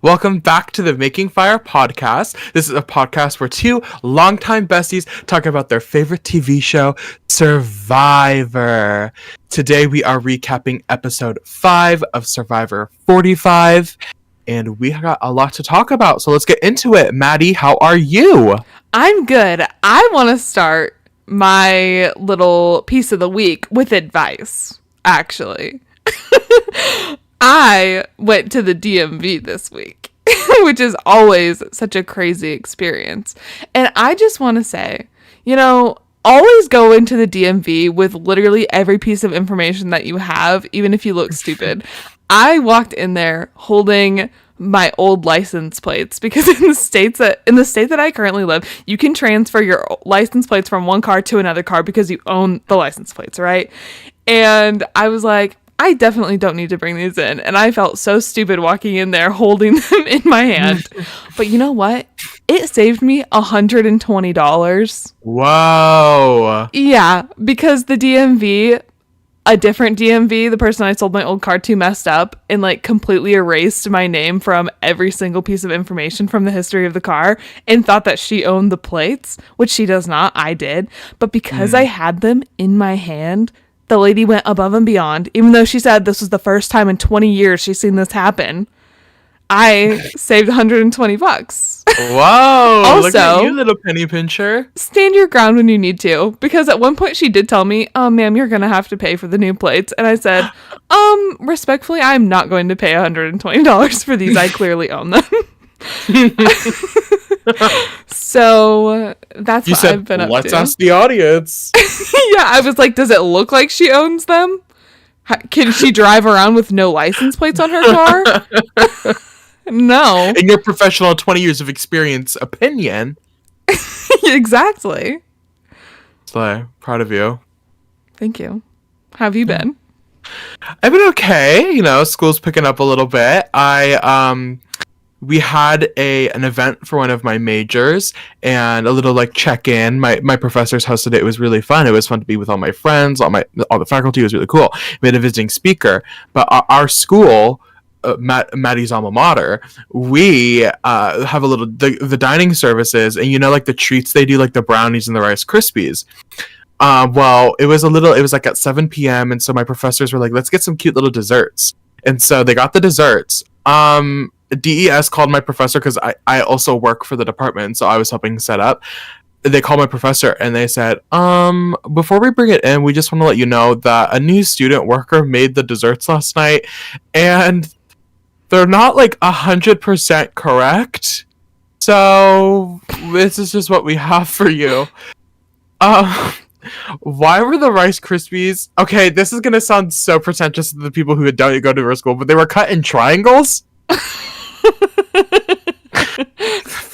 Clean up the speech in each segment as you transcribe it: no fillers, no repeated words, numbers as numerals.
Welcome back to the Making Fire podcast. This is a podcast where two longtime besties talk about their favorite TV show, Survivor. Today we are recapping episode 5 of Survivor 45, and we got a lot to talk about, so let's get into it. Maddie, how are you? I'm good. I want to start my little piece of the week with advice, actually. I went to the DMV this week, which is always such a crazy experience. And I just want to say, always go into the DMV with literally every piece of information that you have, even if you look stupid. I walked in there holding my old license plates because in the state that I currently live, you can transfer your license plates from one car to another car because you own the license plates, right? And I was like, I definitely don't need to bring these in. And I felt so stupid walking in there holding them in my hand. But you know what? It saved me $120. Whoa. Yeah, because the DMV, a different DMV, the person I sold my old car to messed up and completely erased my name from every single piece of information from the history of the car and thought that she owned the plates, which she does not. I did. But because I had them in my hand, the lady went above and beyond, even though she said this was the first time in 20 years she's seen this happen. I saved $120. Whoa. Also, look at you, little penny pincher. Stand your ground when you need to, because at one point she did tell me, "Oh, ma'am, you're gonna have to pay for the new plates." And I said, respectfully, I'm not going to pay $120 for these. I clearly own them. So that's what I've been up to. Let's ask the audience. Yeah, I was like, does it look like she owns them? Can she drive around with no license plates on her car? No. In your professional 20 years of experience opinion. Exactly. So, proud of you. Thank you. How have you been? I've been okay. School's picking up a little bit. We had an event for one of my majors and a little check-in. My professors hosted it. It was really fun. It was fun to be with all my friends, all the faculty. It was really cool. We had a visiting speaker, but our school, Maddie's alma mater, we have a little the dining services, and the treats they do, like the brownies and the Rice Krispies. Well, it was at 7 p.m. and so my professors were like, let's get some cute little desserts. And so they got the desserts. DES called my professor because I also work for the department, so I was helping set up. They called my professor and they said, before we bring it in, we just want to let you know that a new student worker made the desserts last night and they're not 100% correct. So this is just what we have for you. Why were the Rice Krispies? Okay, this is gonna sound so pretentious to the people who don't go to our school, but they were cut in triangles.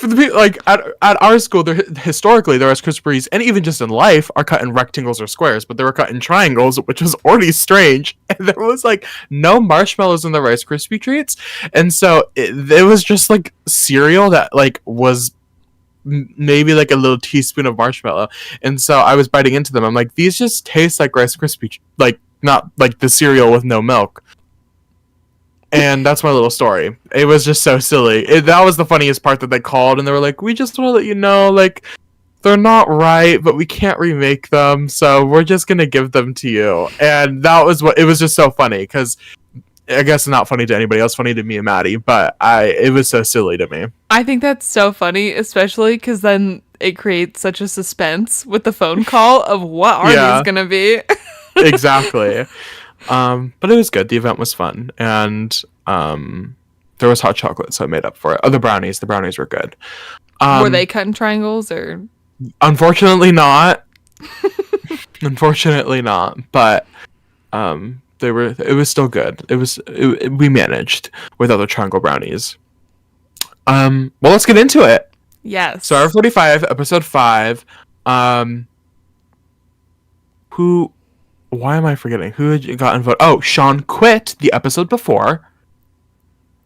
For the people at our school, historically the Rice Krispies, and even just in life, are cut in rectangles or squares, but they were cut in triangles, which was already strange. And there was no marshmallows in the Rice Krispie treats, and so it was just cereal that was maybe a little teaspoon of marshmallow. And so I was biting into them. I'm like, these just taste like Rice Krispie, not like the cereal with no milk. And that's my little story. It was just so silly. That was the funniest part, that they called and they were like, we just want to let you know, they're not right, but we can't remake them, so we're just gonna give them to you. And that was it was just so funny, because I guess not funny to anybody else, funny to me and Maddie, but it was so silly to me. I think that's so funny, especially because then it creates such a suspense with the phone call of what are these gonna be. Exactly. But it was good. The event was fun, and there was hot chocolate, so I made up for it. Oh, the brownies were good. Were they cut in triangles or? Unfortunately not. Unfortunately not, but it was still good. We managed with other triangle brownies. Well, let's get into it. Yes. So, Survivor 45, episode 5. Why am I forgetting? Who had gotten voted? Oh, Sean quit the episode before.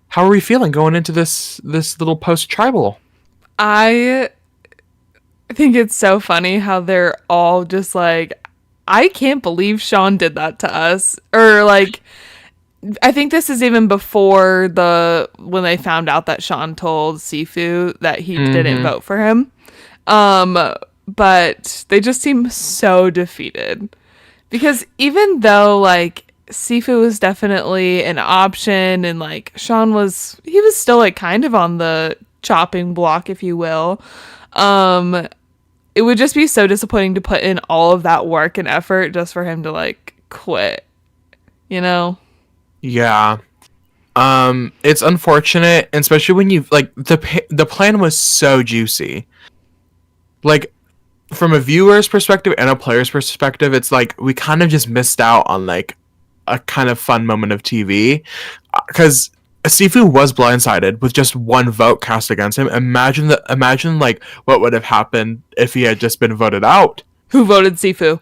How are we feeling going into this little post-tribal? I think it's so funny how they're all just I can't believe Sean did that to us. Or I think this is even before when they found out that Sean told Sifu that he didn't vote for him. But they just seem so defeated. Because even though, like, Sifu was definitely an option and, like, Sean was still, like, kind of on the chopping block, if you will. It would just be so disappointing to put in all of that work and effort just for him to, like, quit. You know? Yeah. It's unfortunate, especially when you like the plan was so juicy. Like, from a viewer's perspective and a player's perspective, it's like we kind of just missed out on like a kind of fun moment of TV because Sifu was blindsided with just one vote cast against him. Imagine like what would have happened if he had just been voted out. Who voted Sifu?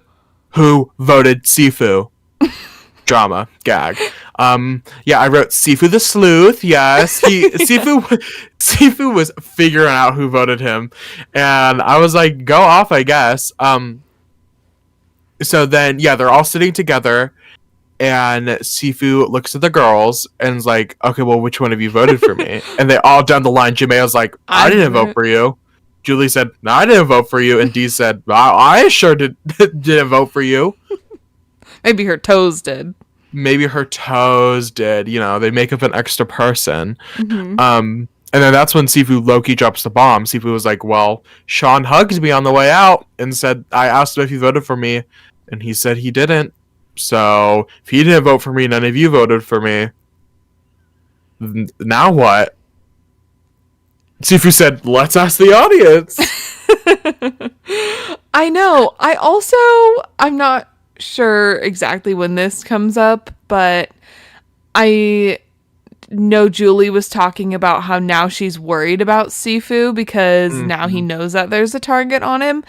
Who voted Sifu? Drama gag. Yeah, I wrote Sifu the sleuth. Yes, Sifu was figuring out who voted him, and I was like, go off, I guess. So then, yeah, they're all sitting together, and Sifu looks at the girls and is like, okay, well, which one of you voted for me? And they all down the line. Jimeo's like, I didn't vote for you. Julie said, no, I didn't vote for you, and Dee said, I sure didn't vote for you. Maybe her toes did. Maybe her toes did. You know, they make up an extra person. Mm-hmm. And then that's when Sifu Loki drops the bomb. Sifu was like, well, Sean hugged me on the way out and said, I asked him if he voted for me. And he said he didn't. So if he didn't vote for me, none of you voted for me. Now what? Sifu said, let's ask the audience. I know. I'm not sure exactly when this comes up, but I know Julie was talking about how now she's worried about Sifu because now he knows that there's a target on him,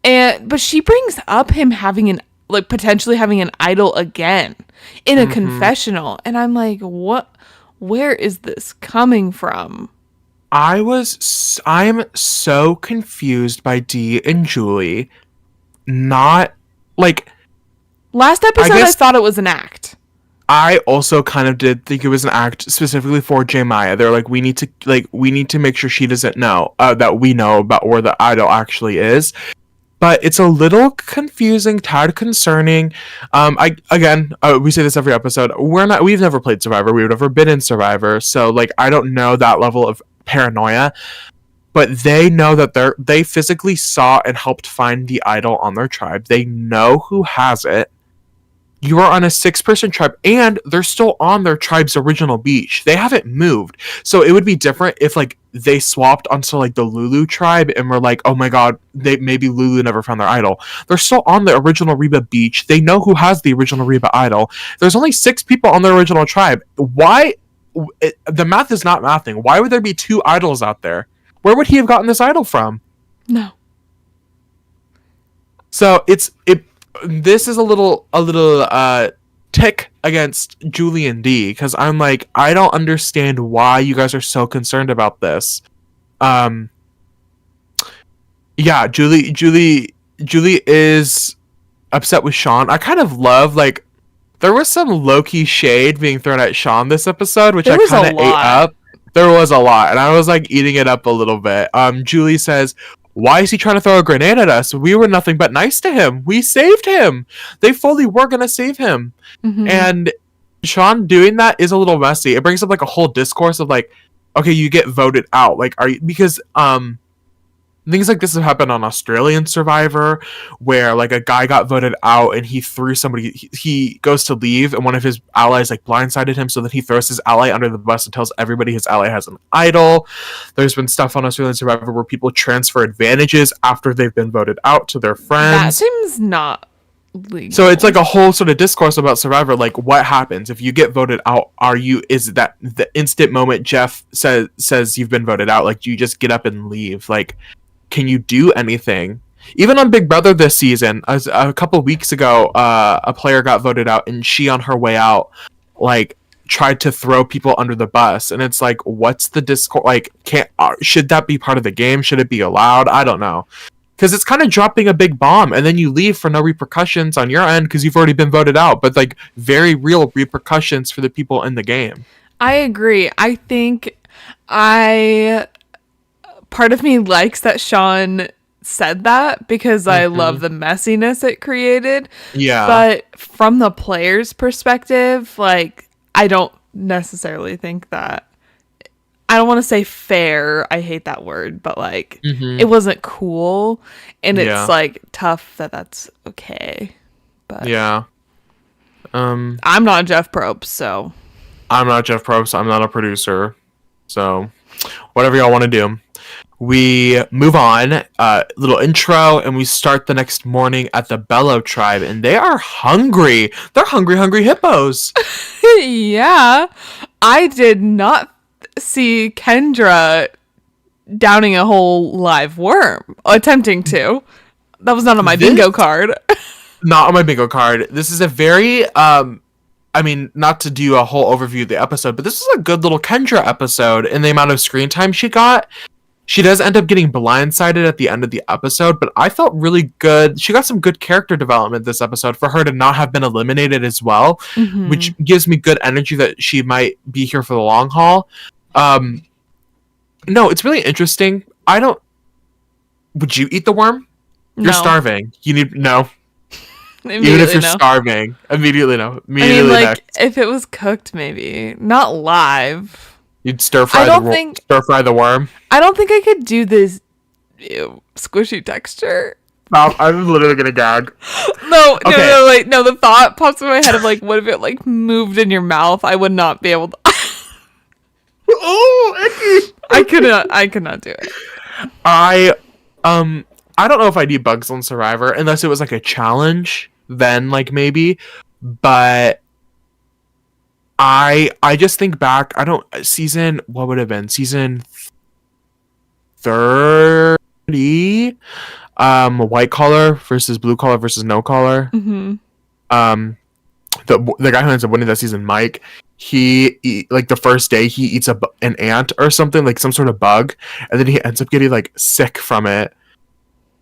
but she brings up him having potentially having an idol again in a confessional, and I'm like, where is this coming from? I'm so confused by Dee and Julie. Not like last episode, I thought it was an act. I also kind of did think it was an act specifically for J Maya. They're like, we need to make sure she doesn't know that we know about where the idol actually is. But it's a little confusing, tad concerning. We say this every episode. We've never played Survivor. We've never been in Survivor. So like, I don't know that level of paranoia. But they know that they physically saw and helped find the idol on their tribe. They know who has it. You are on a 6-person tribe, and they're still on their tribe's original beach. They haven't moved. So it would be different if like they swapped onto like the Lulu tribe and were like, oh my god, maybe Lulu never found their idol. They're still on the original Reba beach. They know who has the original Reba idol. There's only 6 people on their original tribe. Why? The math is not mathing. Why would there be 2 idols out there? Where would he have gotten this idol from? No. So this is a little tick against Julie and Dee, because I'm like, I don't understand why you guys are so concerned about this. Yeah, Julie is upset with Sean. I kind of love, like, there was some low-key shade being thrown at Sean this episode, which I kind of ate up. There was a lot, and I was like eating it up a little bit. Julie says, why is he trying to throw a grenade at us? We were nothing but nice to him. We saved him. They fully were going to save him. Mm-hmm. And Sean doing that is a little messy. It brings up like a whole discourse of like, okay, you get voted out. Like, because things like this have happened on Australian Survivor, where like a guy got voted out and he threw somebody, he goes to leave and one of his allies like blindsided him, so that he throws his ally under the bus and tells everybody his ally has an idol. There's been stuff on Australian Survivor where people transfer advantages after they've been voted out to their friends. That seems not legal. So it's like a whole sort of discourse about Survivor, like what happens if you get voted out? Is that the instant moment Jeff says you've been voted out, like do you just get up and leave? Like, can you do anything? Even on Big Brother this season, a couple weeks ago, a player got voted out, and she, on her way out, like tried to throw people under the bus. And it's like, what's the discourse? Like, should that be part of the game? Should it be allowed? I don't know. because it's kind of dropping a big bomb and then you leave for no repercussions on your end because you've already been voted out, but like very real repercussions for the people in the game. I agree. I think part of me likes that Sean said that because I love the messiness it created. Yeah. But from the player's perspective, like, I don't necessarily think that. I don't want to say fair. I hate that word, but like, it wasn't cool, and it's like tough that that's okay. But yeah, I'm not Jeff Probst, so I'm not Jeff Probst. I'm not a producer, so whatever y'all want to do. We move on. Little intro, and we start the next morning at the Bellow tribe, and they are hungry. They're hungry hippos. yeah, I did not see Kendra downing a whole live worm, attempting to. That was not on my bingo card. Not on my bingo card. This is a very I mean, not to do a whole overview of the episode, but this is a good little Kendra episode in the amount of screen time she got. She does end up getting blindsided at the end of the episode, but I felt really good. She got some good character development this episode for her to not have been eliminated as well, which gives me good energy that she might be here for the long haul. No, it's really interesting. Would you eat the worm? No. You're starving. You need no. Even if you're starving, immediately no. Immediately I mean, like, next. if it was cooked, maybe not live. You'd stir fry the worm. I don't think I could do this squishy texture. I'm literally gonna gag. No, wait. No, the thought pops in my head of like, what if it like moved in your mouth? I would not be able to. Oh, icky. I could not do it. I don't know if I'd eat bugs on Survivor unless it was like a challenge. Then like maybe, but I just think back. What would have been season 30? White collar versus blue collar versus no collar. Mm-hmm. The guy who ends up winning that season, Mike, like the first day he eats an ant or something, like some sort of bug, and then he ends up getting like sick from it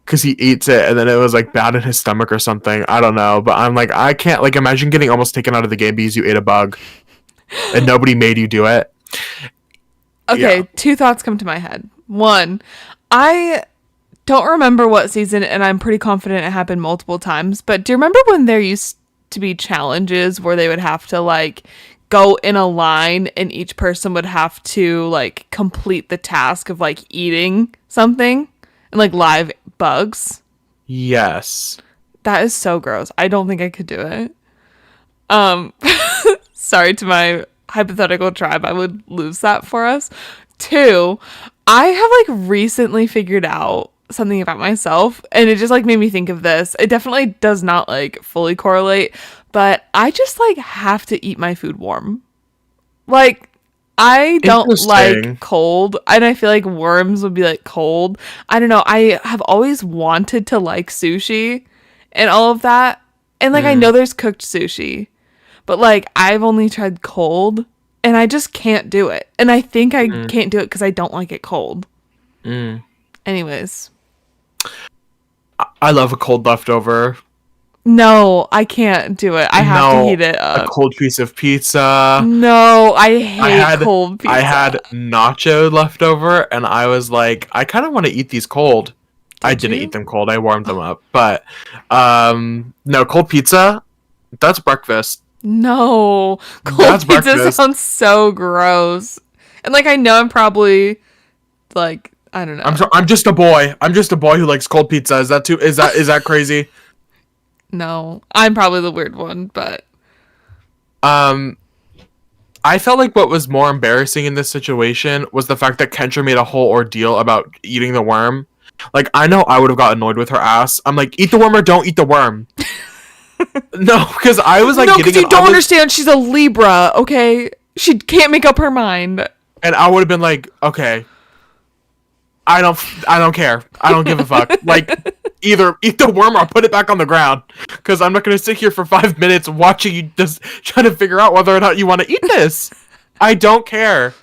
because he eats it and then it was like bad in his stomach or something. I don't know, but I'm like, I can't like imagine getting almost taken out of the game because you ate a bug and nobody made you do it. Okay, two thoughts come to my head. One, I don't remember what season, and I'm pretty confident it happened multiple times, but do you remember when there used to be challenges where they would have to like go in a line and each person would have to like complete the task of like eating something and like live bugs? Yes. That is so gross. I don't think I could do it. Sorry to my hypothetical tribe, I would lose that for us. Two, I have like recently figured out something about myself, and it just like made me think of this. It definitely does not like fully correlate, but I just like have to eat my food warm. Like, I don't like cold, and I feel like worms would be like cold. I don't know. I have always wanted to like sushi and all of that, and like I know there's cooked sushi, but like I've only tried cold, and I just can't do it. And I think I can't do it because I don't like it cold. Anyways. I love a cold leftover. No, I can't do it. I have to heat it up. A cold piece of pizza. No, I hate cold pizza. I had nacho leftover, and I was like, I kind of want to eat these cold. I didn't eat them cold. I warmed them up. But, no, cold pizza, that's breakfast. No, cold pizza sounds so gross. And, like, I know I'm probably, like, I don't know. I'm just a boy. I'm just a boy who likes cold pizza. Is that crazy? No, I'm probably the weird one, but I felt like what was more embarrassing in this situation was the fact that Kendra made a whole ordeal about eating the worm. Like, I know I would have got annoyed with her ass. I'm like, eat the worm or don't eat the worm. No, because I was like, no, because you don't understand. She's a Libra, okay? She can't make up her mind. And I would have been like, okay, I don't care. I don't give a fuck. Like, either eat the worm or put it back on the ground. Because I'm not going to sit here for 5 minutes watching you just trying to figure out whether or not you want to eat this. I don't care.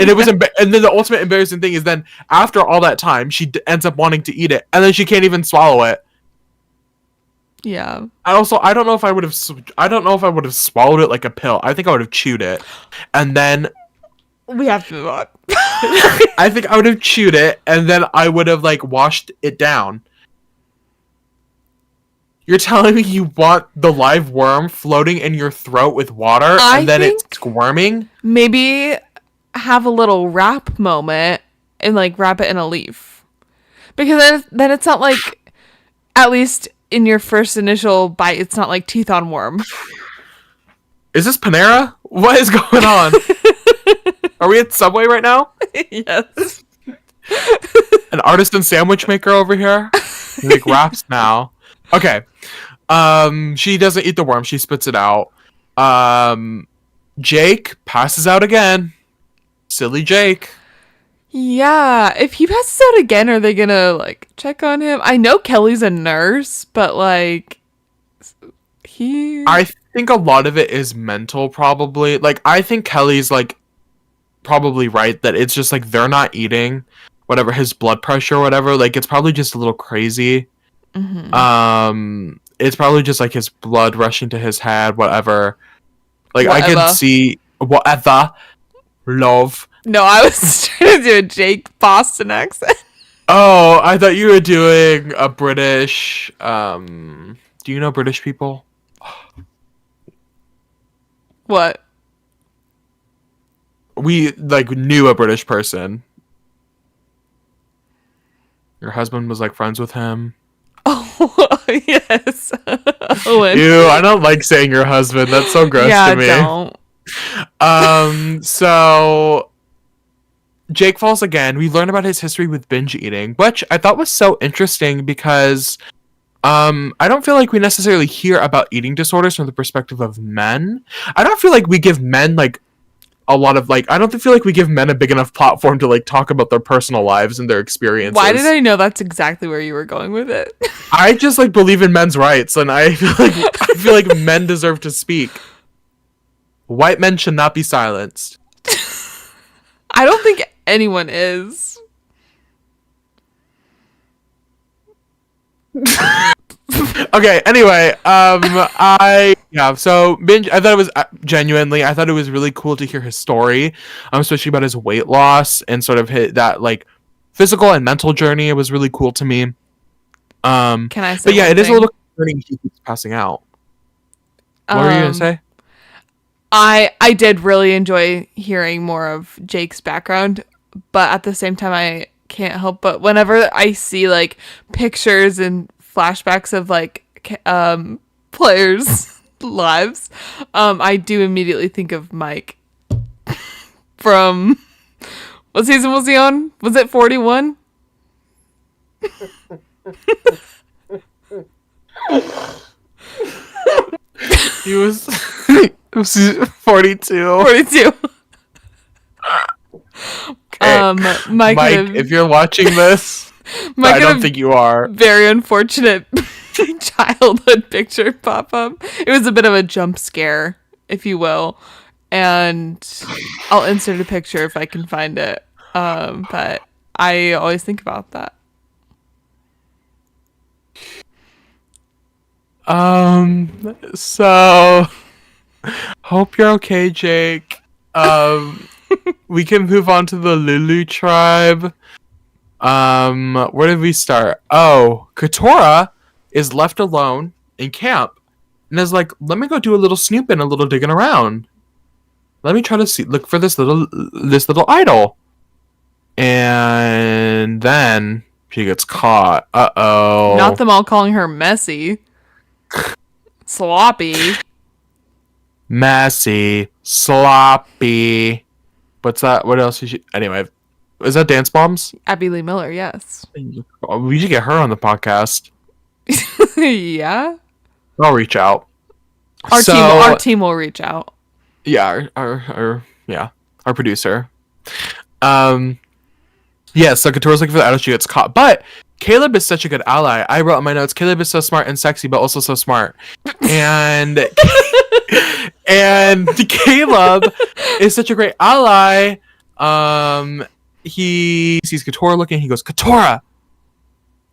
and it was and then the ultimate embarrassing thing is then after all that time she ends up wanting to eat it and then she can't even swallow it. Yeah. I don't know if I would have swallowed it like a pill. I think I would have chewed it, and then We have to move on. I think I would have chewed it, and then I would have like washed it down. You're telling me you want the live worm floating in your throat with water, and then it's squirming? Maybe have a little wrap moment and like wrap it in a leaf, because then it's not like, at least in your first initial bite, it's not like teeth on worm. Is this Panera? What is going on? Are we at Subway right now? Yes. An artisan sandwich maker over here? We make wraps now. Okay. She doesn't eat the worm, she spits it out. Jake passes out again. Silly Jake. Yeah, if he passes out again, are they gonna like check on him? I know Kelly's a nurse, but like I think a lot of it is mental, probably. Like, I think Kelly's like probably right that it's just like they're not eating whatever his blood pressure or whatever. Like, it's probably just a little crazy. Mm-hmm. It's probably just like his blood rushing to his head, whatever. Like, I Whatever. can see whatever. Love. No, I was trying to do a Jake Boston accent. Oh, I thought you were doing a British. Do you know British people? What? We like knew a British person. Your husband was like friends with him. Oh, yes. Owen. Ew, I don't like saying your husband. That's so gross to me. Don't. So Jake falls again. We learn about his history with binge eating, which I thought was so interesting because I don't feel like we necessarily hear about eating disorders from the perspective of men. I don't feel like we give men like a lot of like I don't feel like we give men a big enough platform to like talk about their personal lives and their experiences. Why did I know that's exactly where you were going with it? I just like believe in men's rights, and I feel like men deserve to speak. White men should not be silenced. I don't think anyone is. Okay, anyway, so binge, I thought it was genuinely, I thought it was really cool to hear his story, especially about his weight loss and sort of that like physical and mental journey. It was really cool to me. Can I say but yeah, one it is a thing? little concerning he keeps passing out. What were you gonna say? I did really enjoy hearing more of Jake's background, but at the same time I can't help but whenever I see like pictures and flashbacks of like players' lives, I do immediately think of Mike from what season was he on? Was it 41? He was 42. 42. Okay. Mike, Mike, if you're watching this, Mike I had don't a think you are. very unfortunate childhood picture pop up. It was a bit of a jump scare, if you will, and I'll insert a picture if I can find it. But I always think about that. So hope you're okay, Jake. We can move on to the Lulu tribe. Where did we start? Oh, Katora is left alone in camp and is like, let me go do a little snooping, a little digging around. Let me try to look for this little idol. And then she gets caught. Uh-oh. Not them all calling her messy. Sloppy. Messy. Sloppy. What's that? What else is she? Anyway, is that Dance Bombs? Abby Lee Miller, yes. We should get her on the podcast. Yeah. I'll reach out. Our team will reach out. Yeah, our producer. Yeah, so Katora's looking for the idol, she gets caught. But Caleb is such a good ally. I wrote in my notes, Caleb is so smart and sexy, but also so smart. And and Caleb is such a great ally Um, he sees Katora looking. He goes, Katora,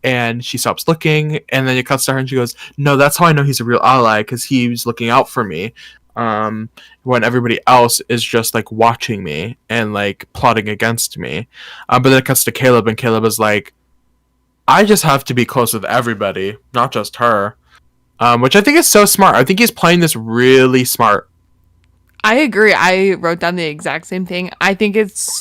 and she stops looking. And then it cuts to her, and she goes, "No, that's how I know he's a real ally because he's looking out for me." When everybody else is just like watching me and like plotting against me. But then it cuts to Caleb, and Caleb is like, "I just have to be close with everybody, not just her." Which I think is so smart. I think he's playing this really smart. I agree. I wrote down the exact same thing. I think it's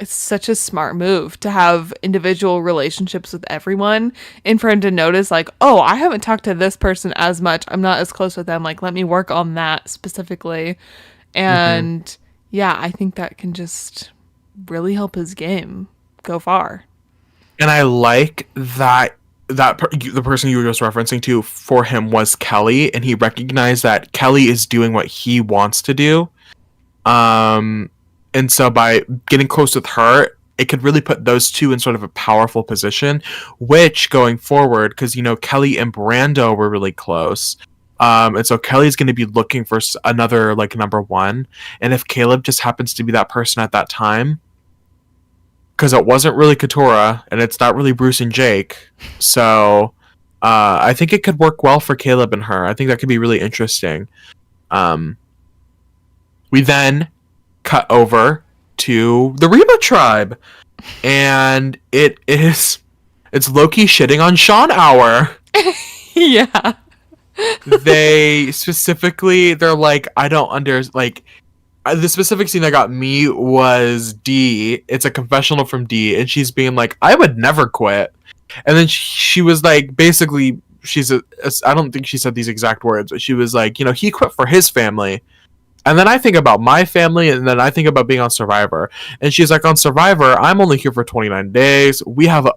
such a smart move to have individual relationships with everyone and for him to notice like, oh, I haven't talked to this person as much. I'm not as close with them. Like, let me work on that specifically. And yeah, I think that can just really help his game go far. And I like that the person you were just referencing to for him was Kelly, and he recognized that Kelly is doing what he wants to do. And so by getting close with her, it could really put those two in sort of a powerful position, which going forward, because, you know, Kelly and Brando were really close. And so Kelly's going to be looking for another, like, number one. And if Caleb just happens to be that person at that time, because it wasn't really Katora, and it's not really Bruce and Jake, so I think it could work well for Caleb and her. I think that could be really interesting. We then cut over to the Reba tribe, and it's Loki shitting on Sean Hour. Yeah. They're like, I don't like, the specific scene that got me was D. It's a confessional from D, and she's being like, I would never quit. And then she was like, basically, I don't think she said these exact words, but she was like, you know, he quit for his family. And then I think about my family, and then I think about being on Survivor. And she's like, on Survivor, I'm only here for 29 days. We have a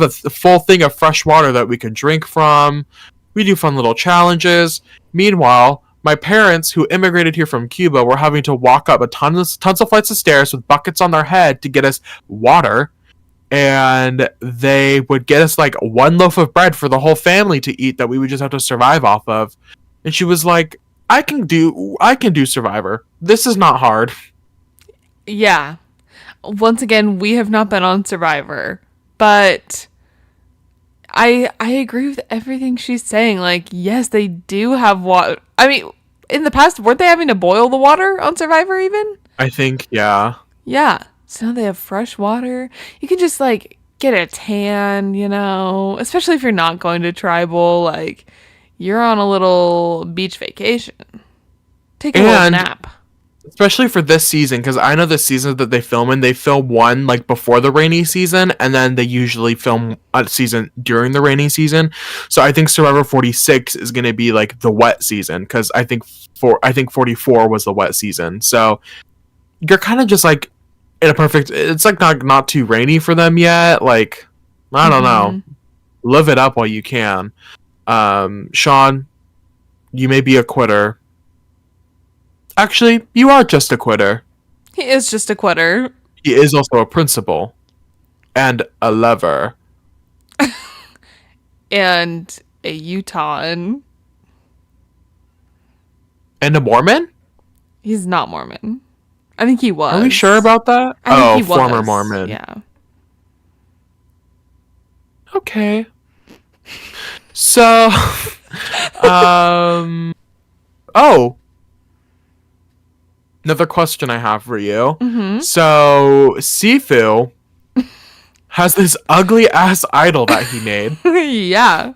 full thing of fresh water that we can drink from. We do fun little challenges. Meanwhile, my parents, who immigrated here from Cuba, were having to walk up tons of flights of stairs with buckets on their head to get us water. And they would get us like one loaf of bread for the whole family to eat that we would just have to survive off of. And she was like, I can do Survivor. This is not hard. Yeah. Once again, we have not been on Survivor, but I agree with everything she's saying. Like, yes, they do have water. I mean, in the past, weren't they having to boil the water on Survivor even? I think, yeah. Yeah. So now they have fresh water. You can just, like, get a tan, you know, especially if you're not going to tribal. Like, you're on a little beach vacation. Take a little nap. Especially for this season, because I know the season that they film in, they film one like before the rainy season, and then they usually film a season during the rainy season. So I think Survivor 46 is going to be like the wet season, because I think 44 was the wet season. So you're kind of just like in a perfect. It's like not too rainy for them yet. Like, I don't know, live it up while you can. Sean, you may be a quitter. Actually, you are just a quitter. He is just a quitter. He is also a principal. And a lover. And a Utahn. And a Mormon? He's not Mormon. I think he was. Are we sure about that? I think he former was. Mormon. Yeah. Okay. So, another question I have for you. Mm-hmm. So, Sifu has this ugly ass idol that he made. Yeah.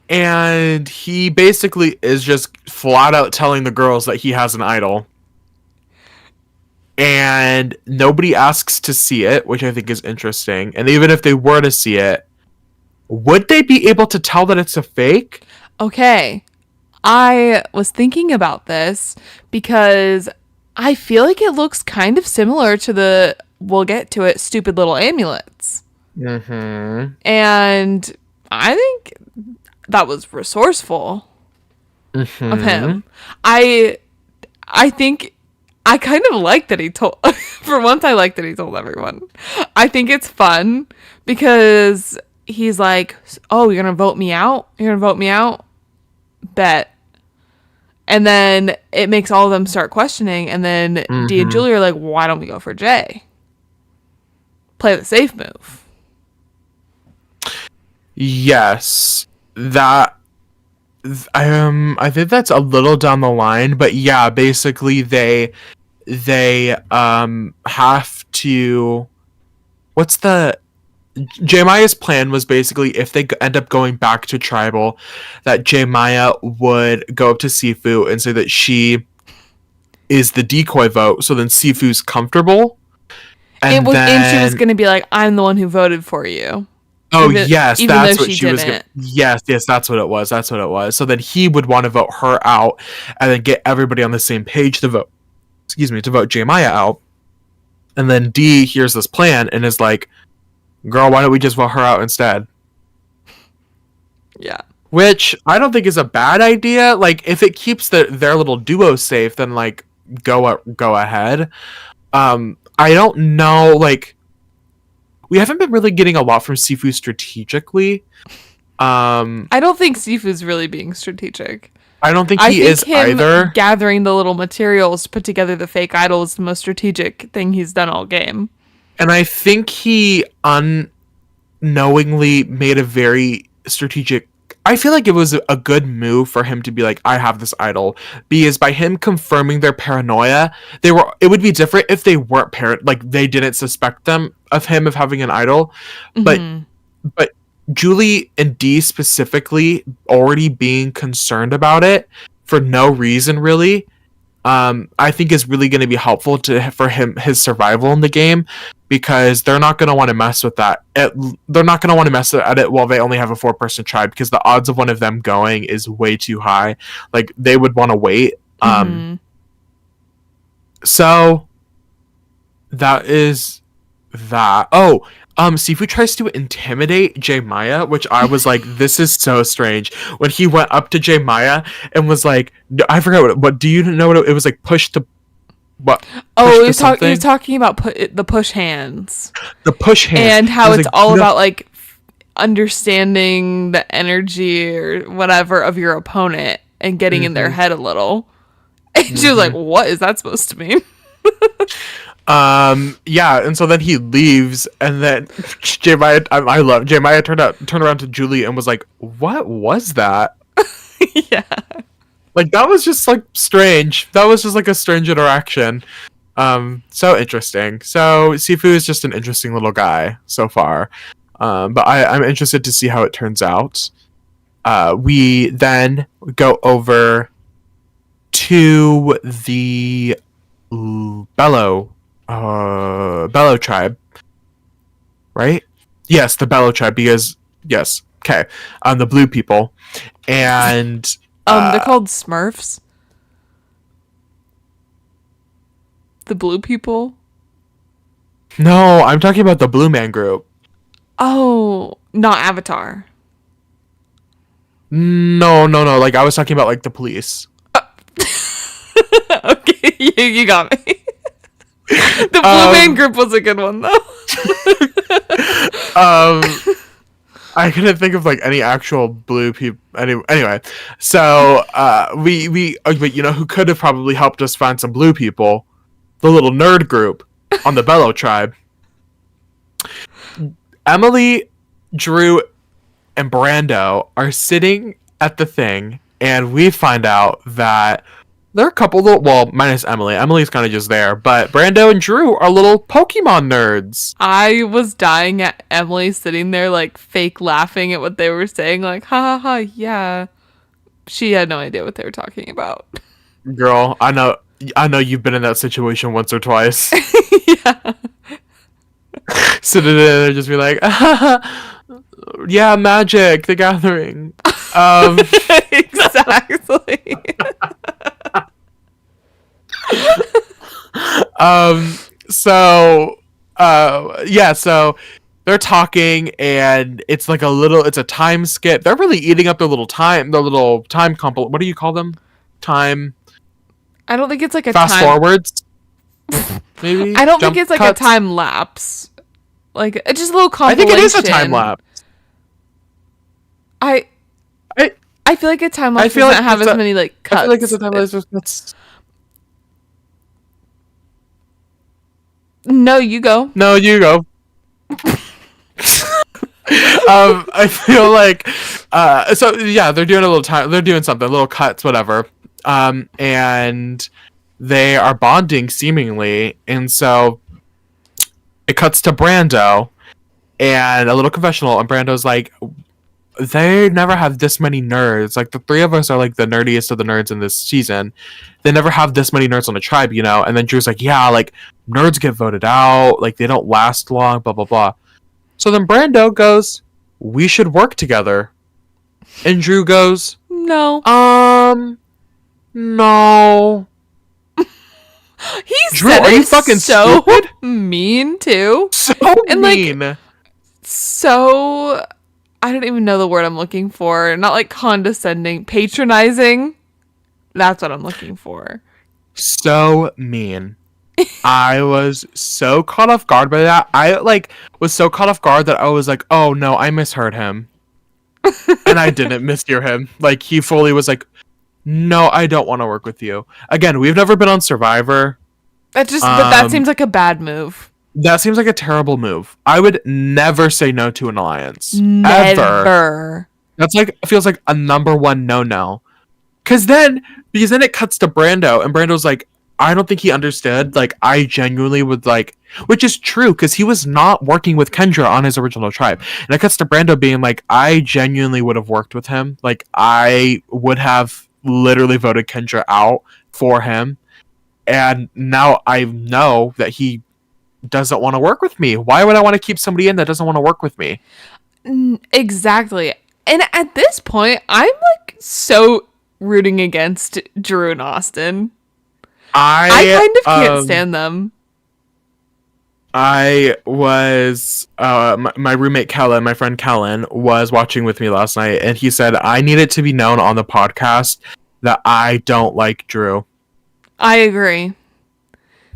And he basically is just flat out telling the girls that he has an idol. And nobody asks to see it, which I think is interesting. And even if they were to see it, would they be able to tell that it's a fake? Okay. I was thinking about this because I feel like it looks kind of similar to we'll get to it, stupid little amulets. Mm-hmm. And I think that was resourceful of him. I think I kind of like that he told, for once I like that he told everyone. I think it's fun because he's like, oh, you're going to vote me out? You're going to vote me out? Bet. And then it makes all of them start questioning. And then Dee and Mhm. Julie are like, why don't we go for Jay? Play the safe move. Yes, that I think that's a little down the line, but yeah, basically they have to. What's the Jemiah's plan was basically if they end up going back to tribal, that Jemiah would go up to Sifu and say that she is the decoy vote, so then Sifu's comfortable, and And she was then going to be like, I'm the one who voted for you. oh even- yes, even that's though what she she was. didn't. Yes, that's what it was. That's what it was. So then he would want to vote her out, and then get everybody on the same page to vote. Excuse me, to vote Jemiah out, and then Dee hears this plan and is like, "Girl, why don't we just vote her out instead?" Yeah. Which I don't think is a bad idea. Like if it keeps their little duo safe, then like go ahead. I don't know. Like we haven't been really getting a lot from Sifu strategically. I don't think Sifu's really being strategic. I don't think I he think is him either. gathering the little materials to put together the fake idol is the most strategic thing he's done all game. And I think he unknowingly made a very strategic. I feel like it was a good move for him to be like, I have this idol. Because by him confirming their paranoia, it would be different if they weren't like they didn't suspect them of him of having an idol. But Mhm. but Julie and Dee specifically already being concerned about it for no reason really, I think is really going to be helpful for his survival in the game, because they're not going to want to mess with that. They're not going to want to mess at it while they only have a 4-person tribe, because the odds of one of them going is way too high. Like they would want to wait. Mhm. So that is that. Oh, Sifu tries to intimidate Jemiah, which I was like, this is so strange. When he went up to Jemiah and was like, I forgot what do you know what it was like? Push to what? Oh, push he to was something? talking about the push hands. The push hand, And how He was it's like, all "No." about like understanding the energy or whatever of your opponent and getting in their head a little. And she was like, what is that supposed to mean? Yeah, and so then he leaves, and then Jemiah, I love Jemiah turned around to Julie and was like, "What was that?" Yeah. Like that was just like strange. That was just like a strange interaction. So interesting. So Sifu is just an interesting little guy so far. But I'm interested to see how it turns out. We then go over to the Bellow tribe, right? Yes, the Bellow tribe, because yes, okay, the blue people, and They're called Smurfs. The blue people. no, I'm talking about the Blue Man Group. Oh, not Avatar. No, like I was talking about like the police. Okay, you got me. The Blue Man Group was a good one though. I couldn't think of like any actual blue people. Anyway, so but you know who could have probably helped us find some blue people? The little nerd group on the Bellow tribe. Emily, Drew, and Brando are sitting at the thing, and we find out that there are a couple little, well, minus Emily. Emily's kind of just there, but Brando and Drew are little Pokemon nerds. I was dying at Emily sitting there like fake laughing at what they were saying, like ha ha ha, yeah. She had no idea what they were talking about. Girl, I know you've been in that situation once or twice. Yeah. Sitting there and just be like, yeah, Magic, the Gathering. Exactly. So they're talking, and it's like it's a time skip. They're really eating up the little time what do you call them? Time I don't think it's like a fast time. forwards. Maybe I don't Jump think it's like cuts? a time lapse. Like it's just a little I think compilation. it is a time lapse. I I feel like a time I lapse feel doesn't like have it's as a- many like I cuts. feel like it's a time lapse that's No, you go. no, you go. I feel like so yeah, they're doing a little time, they're doing something, little cuts, whatever. And they are bonding seemingly, and so it cuts to Brando and a little confessional, and Brando's like, they never have this many nerds. Like the three of us are like the nerdiest of the nerds in this season. They never have this many nerds on the tribe, you know? And then Drew's like, yeah, like nerds get voted out, like they don't last long, blah blah blah. So then Brando goes, we should work together. And Drew goes, No. no. He Drew, said are you it fucking so stupid? mean too. So And, like, mean. So I don't even know the word I'm looking for. Not like condescending, patronizing. That's what I'm looking for. So mean. I was so caught off guard by that. I like was so caught off guard that I was like, "Oh no, I misheard him," and I didn't mishear him. Like he fully was like, "No, I don't want to work with you." Again, we've never been on Survivor. But that Um, seems like a bad move. That seems like a terrible move. I would never say no to an alliance. Ever. Never. That's like feels like a number one no. Because then it cuts to Brando, and Brando's like, I don't think he understood. Like, I genuinely would like, which is true, because he was not working with Kendra on his original tribe. And it cuts to Brando being like, I genuinely would have worked with him. Like, I would have literally voted Kendra out for him. And now I know that he doesn't want to work with me. Why would I want to keep somebody in that doesn't want to work with me? Exactly. And at this point, I'm like so rooting against Drew and Austin. I kind of can't stand them. I was my roommate Kellen, my friend Kellen, was watching with me last night, and he said I need it to be known on the podcast that I don't like Drew. I agree.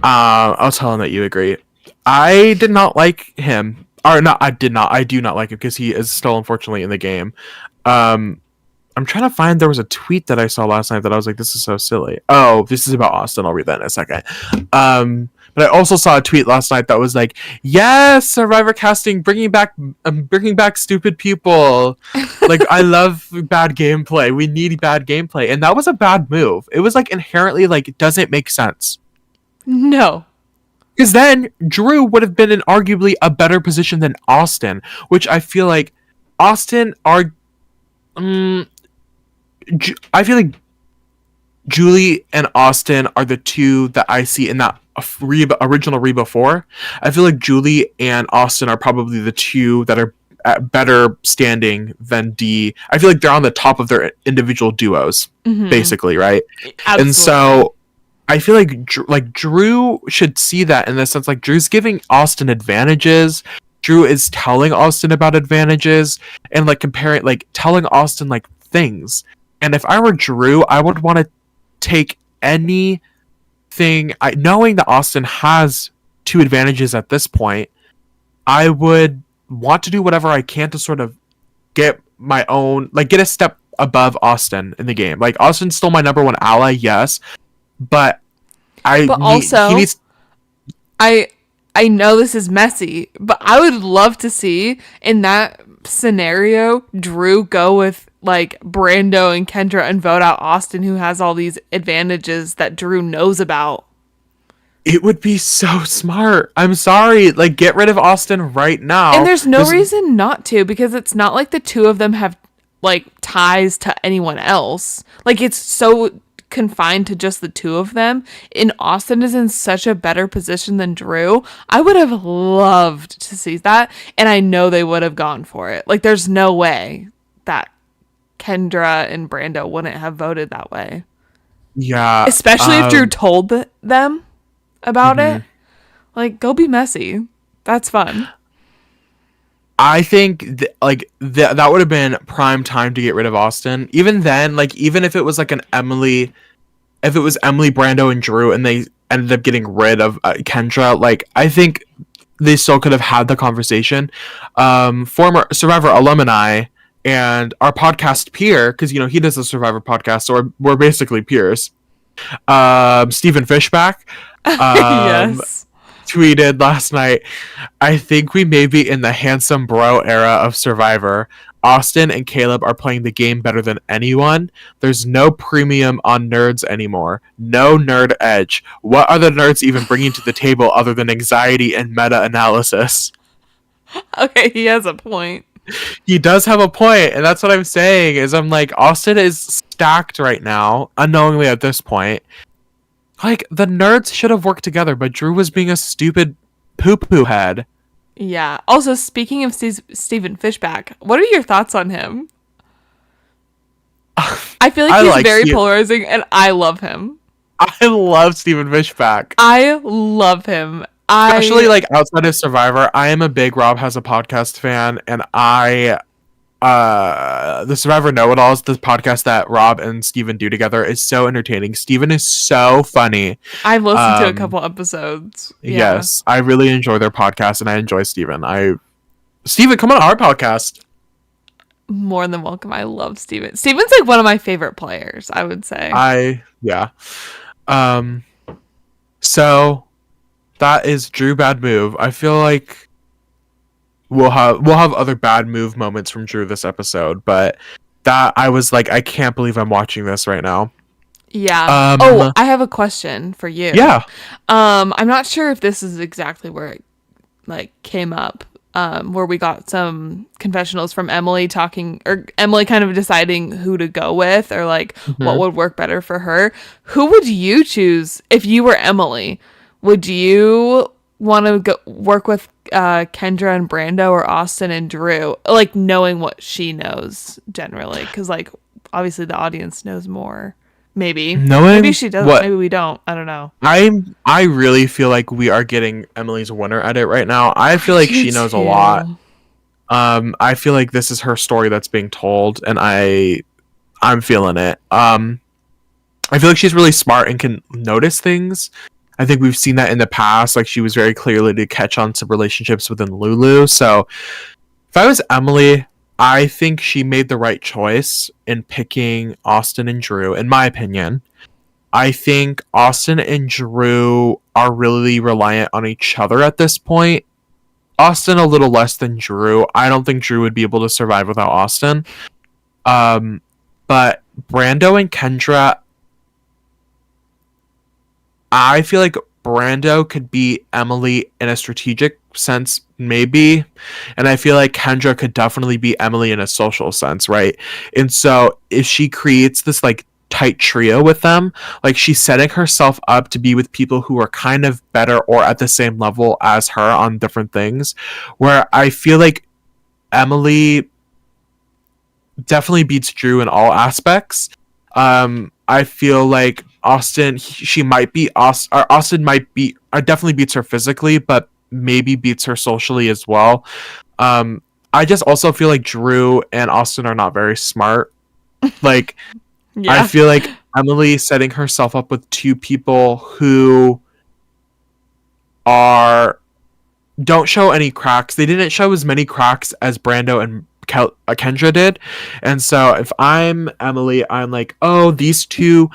I'll tell him that you agree. I did not like him, or not. I did not. I do not like him because he is still unfortunately in the game. I'm trying to find. There was a tweet that I saw last night that I was like, "This is so silly." Oh, this is about Austin. I'll read that in a second. But I also saw a tweet last night that was like, "Yes, Survivor casting, bringing back stupid people. Like, I love bad gameplay. We need bad gameplay," and that was a bad move. It was like inherently like it doesn't make sense. No. Because then Drew would have been in arguably a better position than Austin, which I feel like Austin are. I feel like Julie and Austin are the two that I see in that original Reba 4. I feel like Julie and Austin are probably the two that are at better standing than D. I feel like they're on the top of their individual duos, basically, right? Absolutely. And so I feel like Drew should see that in the sense like Drew's giving Austin advantages. Drew is telling Austin about advantages and like comparing, like telling Austin like things. And if I were Drew, I would want to take anything, knowing that Austin has two advantages at this point, I would want to do whatever I can to sort of get my own, like get a step above Austin in the game. Like Austin's still my number one ally, yes, but he needs. I know this is messy, but I would love to see in that scenario Drew go with like Brando and Kendra and vote out Austin, who has all these advantages that Drew knows about. It would be so smart. I'm sorry. Like, get rid of Austin right now. And there's no reason not to, because it's not like the two of them have like ties to anyone else. Like, it's so confined to just the two of them. And Austin is in such a better position than Drew. I would have loved to see that. And I know they would have gone for it. Like, there's no way that Kendra and Brando wouldn't have voted that way. Yeah. Especially if Drew told them about it. Like, go be messy. That's fun. I think that would have been prime time to get rid of Austin. Even then, like even if it was like if it was Emily, Brando, and Drew, and they ended up getting rid of Kendra, like I think they still could have had the conversation. Former Survivor alumni and our podcast peer, because he does a Survivor podcast, so we're basically peers. Stephen Fishback um, Yes. tweeted last night, I think we may be in the handsome bro era of Survivor. Austin and Caleb are playing the game better than anyone. There's no premium on nerds anymore. No nerd edge. What are the nerds even bringing to the table other than anxiety and meta analysis? Okay, he has a point. He does have a point, and that's what I'm saying. Is I'm like, Austin is stacked right now, unknowingly at this point. Like, the nerds should have worked together, but Drew was being a stupid poo-poo head. Yeah. Also, speaking of Stephen Fishback, what are your thoughts on him? I feel like I he's like very Steve- polarizing, and I love him. I love Stephen Fishback. I love him. Especially, like, outside of Survivor, I am a big Rob Has a Podcast fan, and the Survivor Know-It-Alls, the podcast that Rob and Steven do together, is so entertaining. Steven is so funny. I've listened to a Um, couple episodes. Yeah. Yes, I really enjoy their podcast, and I enjoy Steven. Steven, come on our podcast. More than welcome. I love Steven. Steven's like one of my favorite players, I would say. Yeah. So that is Drew bad move. I feel like we'll have other bad move moments from Drew this episode, but that I was like, I can't believe I'm watching this right now. Yeah. I have a question for you. Yeah. I'm not sure if this is exactly where it like came up. Where we got some confessionals from Emily talking, or Emily kind of deciding who to go with, or like what would work better for her. Who would you choose if you were Emily? Would you want to go work with Kendra and Brando, or Austin and Drew? Like, knowing what she knows generally, because like obviously the audience knows more. Maybe she doesn't. What? Maybe we don't. I don't know. I really feel like we are getting Emily's winner at it right now. I feel like she knows a lot. I feel like this is her story that's being told, and I'm feeling it. I feel like she's really smart and can notice things. I think we've seen that in the past. Like, she was very clearly to catch on to relationships within Lulu. So if I was Emily, I think she made the right choice in picking Austin and Drew, in my opinion. I think Austin and Drew are really reliant on each other at this point. Austin a little less than Drew. I don't think Drew would be able to survive without Austin. But Brando and Kendra, I feel like Brando could beat Emily in a strategic sense, maybe. And I feel like Kendra could definitely beat Emily in a social sense, right? And so if she creates this like tight trio with them, like, she's setting herself up to be with people who are kind of better or at the same level as her on different things, where I feel like Emily definitely beats Drew in all aspects. I feel like Austin definitely beats her physically, but maybe beats her socially as well. I just also feel like Drew and Austin are not very smart. Like, Yeah. I feel like Emily setting herself up with two people who don't show any cracks. They didn't show as many cracks as Brando and Kendra did. And so if I'm Emily, I'm like, oh, these two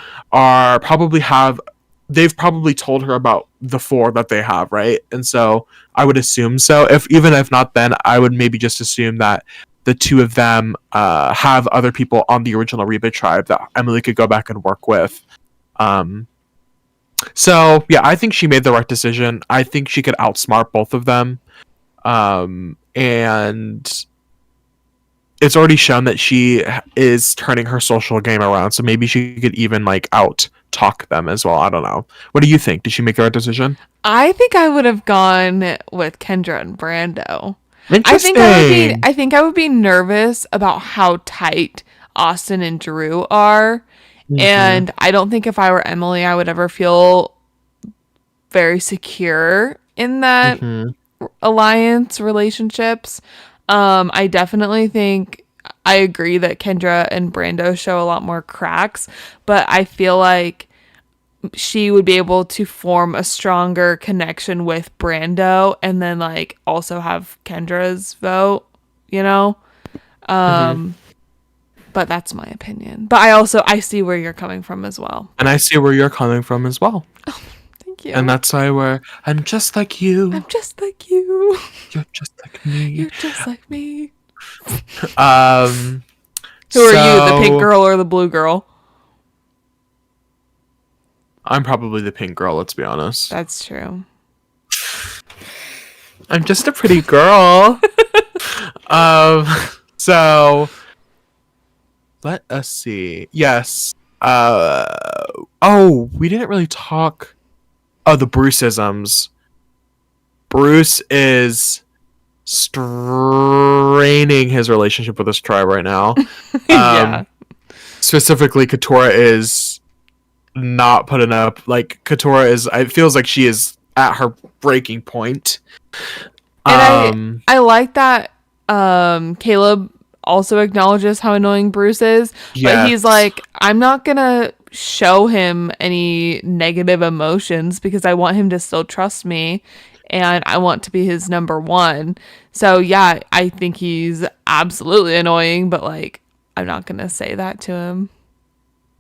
they've probably told her about the four that they have, right? And so I would assume so. Even if not, then I would maybe just assume that the two of them have other people on the original Reba tribe that Emily could go back and work with. So yeah, I think she made the right decision. I think she could outsmart both of them. And it's already shown that she is turning her social game around, so maybe she could even like out talk them as well. I don't know. What do you think? Did she make the right decision? I think I would have gone with Kendra and Brando. Interesting. I think I would be nervous about how tight Austin and Drew are. Mhm. And I don't think if I were Emily, I would ever feel very secure in that Mhm. alliance relationships. I definitely think I agree that Kendra and Brando show a lot more cracks, but I feel like she would be able to form a stronger connection with Brando and then like also have Kendra's vote, you know? But that's my opinion. But I see where you're coming from as well. And I see where you're coming from as well. Thank you. And that's why I'm just like you. I'm just like you. You're just like me. You're just like me. Who are you, the pink girl or the blue girl? I'm probably the pink girl, let's be honest. That's true. I'm just a pretty girl. So let us see. Yes. We didn't really talk. Oh, the Bruceisms. Bruce is straining his relationship with his tribe right now. Yeah. Specifically, Katora is not putting up. Like, Katora is. It feels like she is at her breaking point. And I like that Caleb also acknowledges how annoying Bruce is. Yes. But he's like, I'm not gonna show him any negative emotions because I want him to still trust me and I want to be his number one. So yeah, I think he's absolutely annoying, but like I'm not gonna say that to him.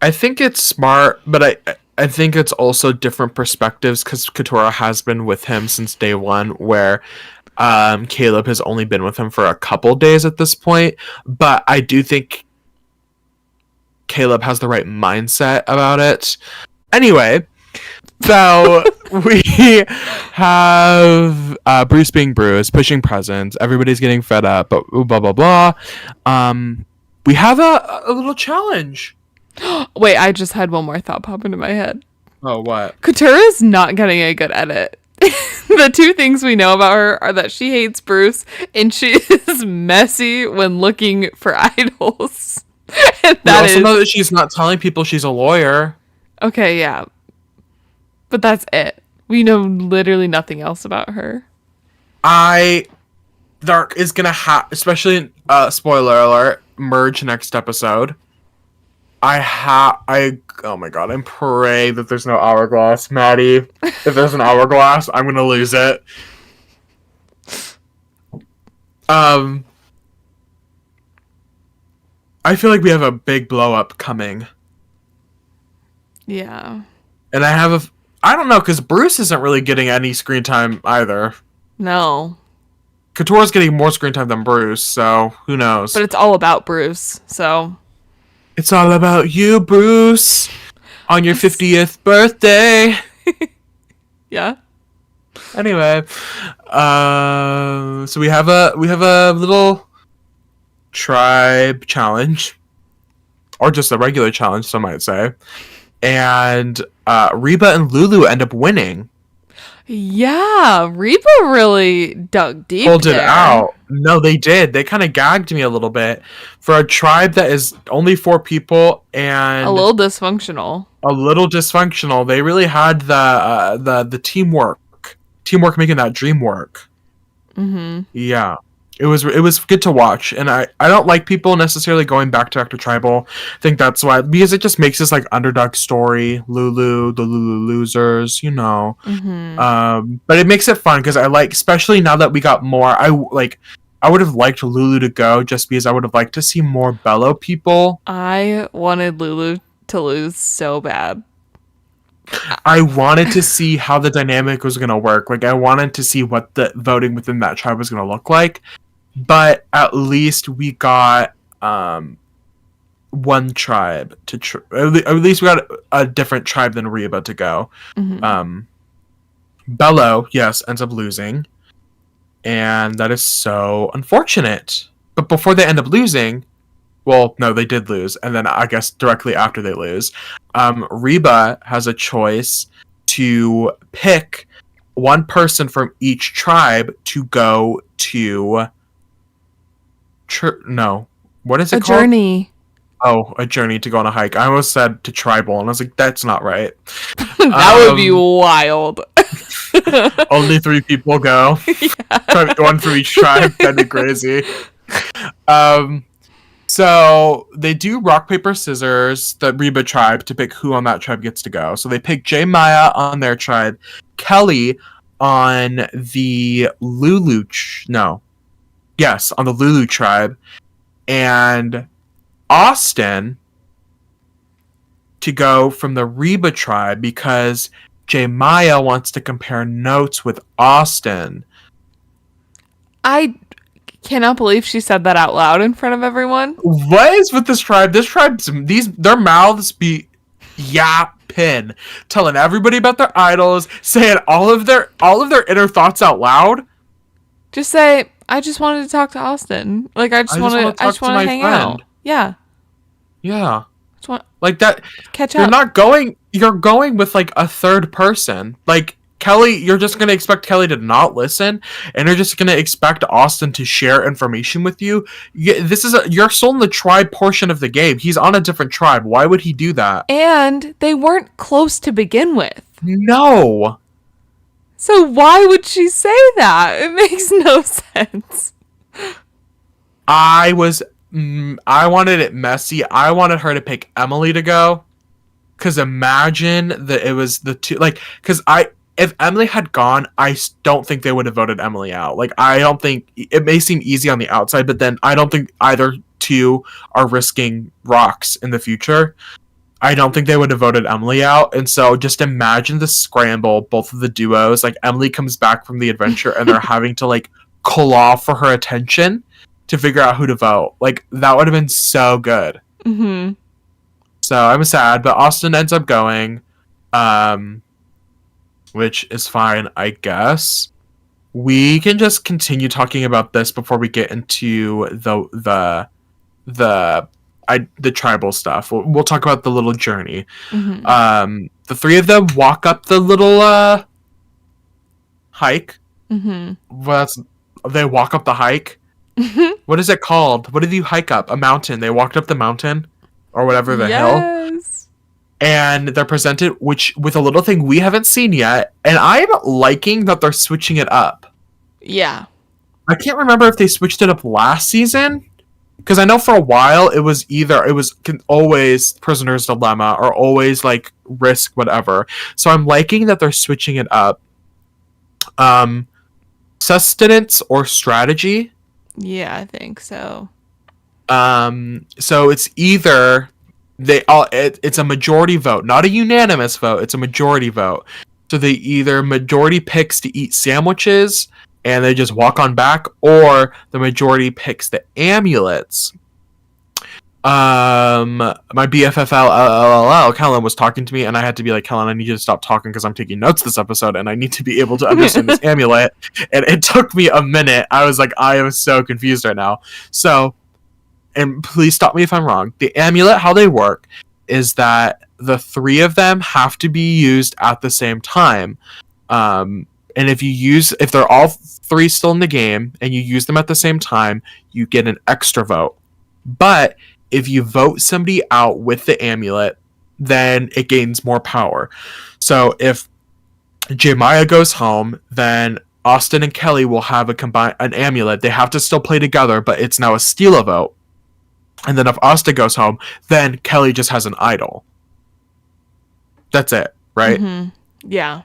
I think it's smart, but I think it's also different perspectives because Katora has been with him since day one, where Caleb has only been with him for a couple days at this point. But I do think Caleb has the right mindset about it. Anyway, so we have Bruce being Bruce, pushing presents. Everybody's getting fed up, but blah, blah, blah. We have a little challenge. Wait, I just had one more thought pop into my head. Oh, what? Katura's not getting a good edit. The two things we know about her are that she hates Bruce and she is messy when looking for idols. And We also know that she's not telling people she's a lawyer. Okay, yeah. But that's it. We know literally nothing else about her. Dark is gonna have, especially spoiler alert, merge next episode. Oh my god, I'm praying that there's no hourglass, Maddie. If there's an hourglass, I'm gonna lose it. I feel like we have a big blow up coming. Yeah. And I don't know, because Bruce isn't really getting any screen time either. No. Katora's getting more screen time than Bruce, so who knows? But it's all about Bruce, so. It's all about you, Bruce, on your 50th birthday. Yeah. Anyway, so we have a little tribe challenge, or just a regular challenge, some might say, and Reba and Lulu end up winning. Yeah, Reba really dug deep. Pulled it out. No, they did. They kind of gagged me a little bit for a tribe that is only 4 people and a little dysfunctional. They really had the teamwork making that dream work. Mm-hmm. Yeah. It was good to watch, and I don't like people necessarily going back to Dr. Tribal. I think that's why, because it just makes this like underdog story, Lulu, the Lulu losers, you know. Mm-hmm. But it makes it fun because I like, especially now that we got more. I would have liked Lulu to go just because I would have liked to see more Bello people. I wanted Lulu to lose so bad. I wanted to see how the dynamic was going to work. Like, I wanted to see what the voting within that tribe was going to look like. But at least we got one tribe to at least we got a different tribe than Reba to go. Mm-hmm. Bello, yes, ends up losing, and that is so unfortunate. But before they end up losing, well, no, they did lose, and then I guess directly after they lose, Reba has a choice to pick one person from each tribe to go to. No, what is it called? A journey. Oh, a journey to go on a hike. I almost said to tribal, and I was like, that's not right. That would be wild. Only 3 people go. Yeah. One for each tribe. That'd be crazy. So they do rock, paper, scissors, the Reba tribe, to pick who on that tribe gets to go. So they pick J Maya on their tribe, Kelly on the Lulu on the Lulu tribe, and Austin to go from the Reba tribe because J. Maya wants to compare notes with Austin. I cannot believe she said that out loud in front of everyone. What is with this tribe? This tribe's their mouths be yapping, telling everybody about their idols, saying all of their inner thoughts out loud. Just say, I just wanted to talk to Austin. Like, I just want to hang out. Yeah. Yeah. Just want Like that. catch You're up. not going. You're going with like a third person. Like Kelly, you're just gonna expect Kelly to not listen, and you're just gonna expect Austin to share information with you. You're still in the tribe portion of the game. He's on a different tribe. Why would he do that? And they weren't close to begin with. No. So why would she say that? It makes no sense. I wanted it messy. I wanted her to pick Emily to go. Cause imagine that it was the two, like, if Emily had gone, I don't think they would have voted Emily out. Like, I don't think it may seem easy on the outside, but then I don't think either two are risking rocks in the future. I don't think they would have voted Emily out. And so just imagine the scramble, both of the duos. Like, Emily comes back from the adventure and they're having to, like, claw for her attention to figure out who to vote. Like, that would have been so good. Mm-hmm. So I'm sad, but Austin ends up going, which is fine, I guess. We can just continue talking about this before we get into the tribal stuff. We'll talk about the little journey. Mm-hmm. The three of them walk up the little hike. Mm-hmm. They walk up the hike. What is it called? What did you hike up? A mountain. They walked up the mountain or whatever the hill. And they're presented with a little thing we haven't seen yet, and I'm liking that they're switching it up. Yeah. I can't remember if they switched it up last season, because I know for a while it was always Prisoner's Dilemma or always like Risk whatever. So I'm liking that they're switching it up. Sustenance or strategy. Yeah, I think so. So it's either it's a majority vote, not a unanimous vote. It's a majority vote. So they either majority picks to eat sandwiches and they just walk on back, or the majority picks the amulets. My BFFL Kellen was talking to me, and I had to be like, Kellen, I need you to stop talking because I'm taking notes this episode, and I need to be able to understand this amulet. And it took me a minute. I was like, I am so confused right now. So, and please stop me if I'm wrong. The amulet, how they work, is that the three of them have to be used at the same time. And if they're all three still in the game and you use them at the same time, you get an extra vote. But if you vote somebody out with the amulet, then it gains more power. So if Jemaya goes home, then Austin and Kelly will have an amulet. They have to still play together, but it's now a steal a vote. And then if Austin goes home, then Kelly just has an idol. That's it, right? Mm-hmm. Yeah.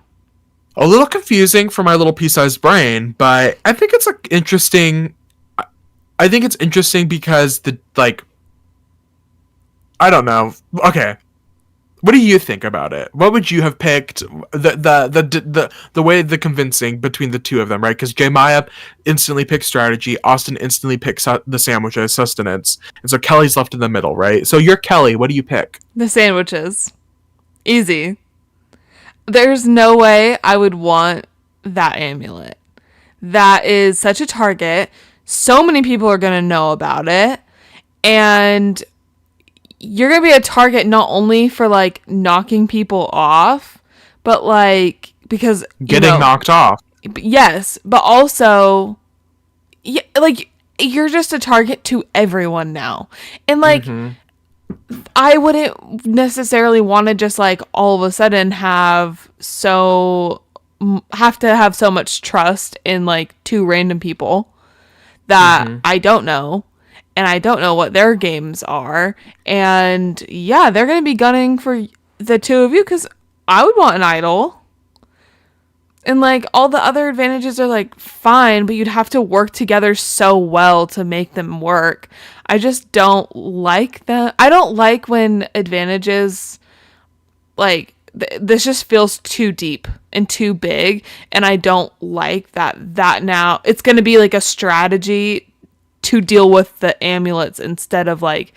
A little confusing for my little pea-sized brain, but I think it's interesting. I think it's interesting because I don't know. Okay, what do you think about it? What would you have picked? The way the convincing between the two of them, right? Because Jemaya instantly picks strategy, Austin instantly picks the sandwiches, sustenance, and so Kelly's left in the middle, right? So you're Kelly. What do you pick? The sandwiches. Easy. There's no way I would want that amulet. That is such a target. So many people are going to know about it. And you're going to be a target not only for, like, knocking people off, but, like, because... Getting knocked off. Yes, but also, like, you're just a target to everyone now. And, like... Mm-hmm. I wouldn't necessarily want to just like all of a sudden have to have so much trust in like two random people that I don't know, and I don't know what their games are, and yeah, they're gonna be gunning for the two of you because I would want an idol. And like all the other advantages are like fine, but you'd have to work together so well to make them work. I just don't like that. I don't like when advantages like this just feels too deep and too big, and I don't like that now it's going to be like a strategy to deal with the amulets instead of like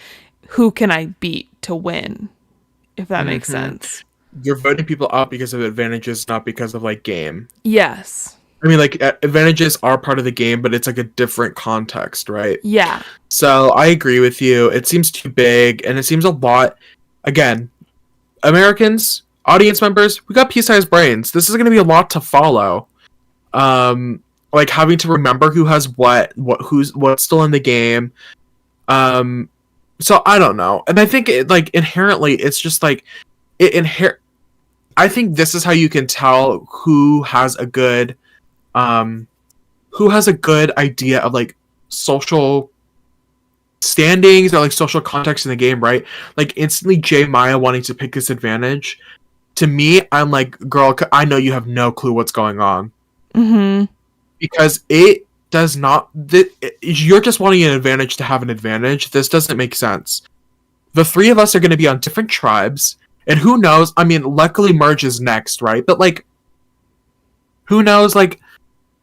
who can I beat to win, if that makes sense. You're voting people out because of advantages, not because of like game. Yes. I mean, like advantages are part of the game, but it's like a different context, right? Yeah. So I agree with you. It seems too big, and it seems a lot. Again, Americans, audience members, we got pea-sized brains. This is going to be a lot to follow. Like having to remember who has what's still in the game. So I don't know, and I think like inherently, it's just like I think this is how you can tell who has a good idea of like social standings or like social context in the game, right? Like instantly J Maya wanting to pick this advantage. To me, I'm like, girl, I know you have no clue what's going on. Because it does not. You're just wanting an advantage to have an advantage. This doesn't make sense. The three of us are going to be on different tribes, and who knows? I mean, luckily Merge is next, right? But like, who knows? Like,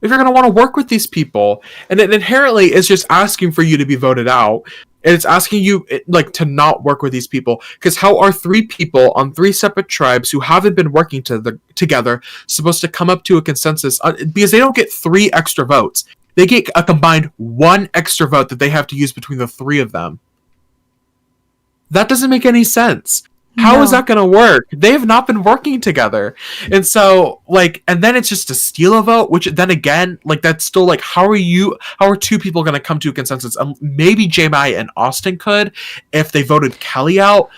if you're going to want to work with these people, and it inherently is just asking for you to be voted out. And it's asking you like to not work with these people, because how are three people on three separate tribes who haven't been working together supposed to come up to a consensus? Because they don't get 3 extra votes; they get a combined 1 extra vote that they have to use between the 3 of them. That doesn't make any sense. How is that going to work? They have not been working together. And so, like, and then it's just to steal a vote, which then again, like, that's still, like, how are 2 people going to come to a consensus? Maybe J-Maya and Austin could, if they voted Kelly out.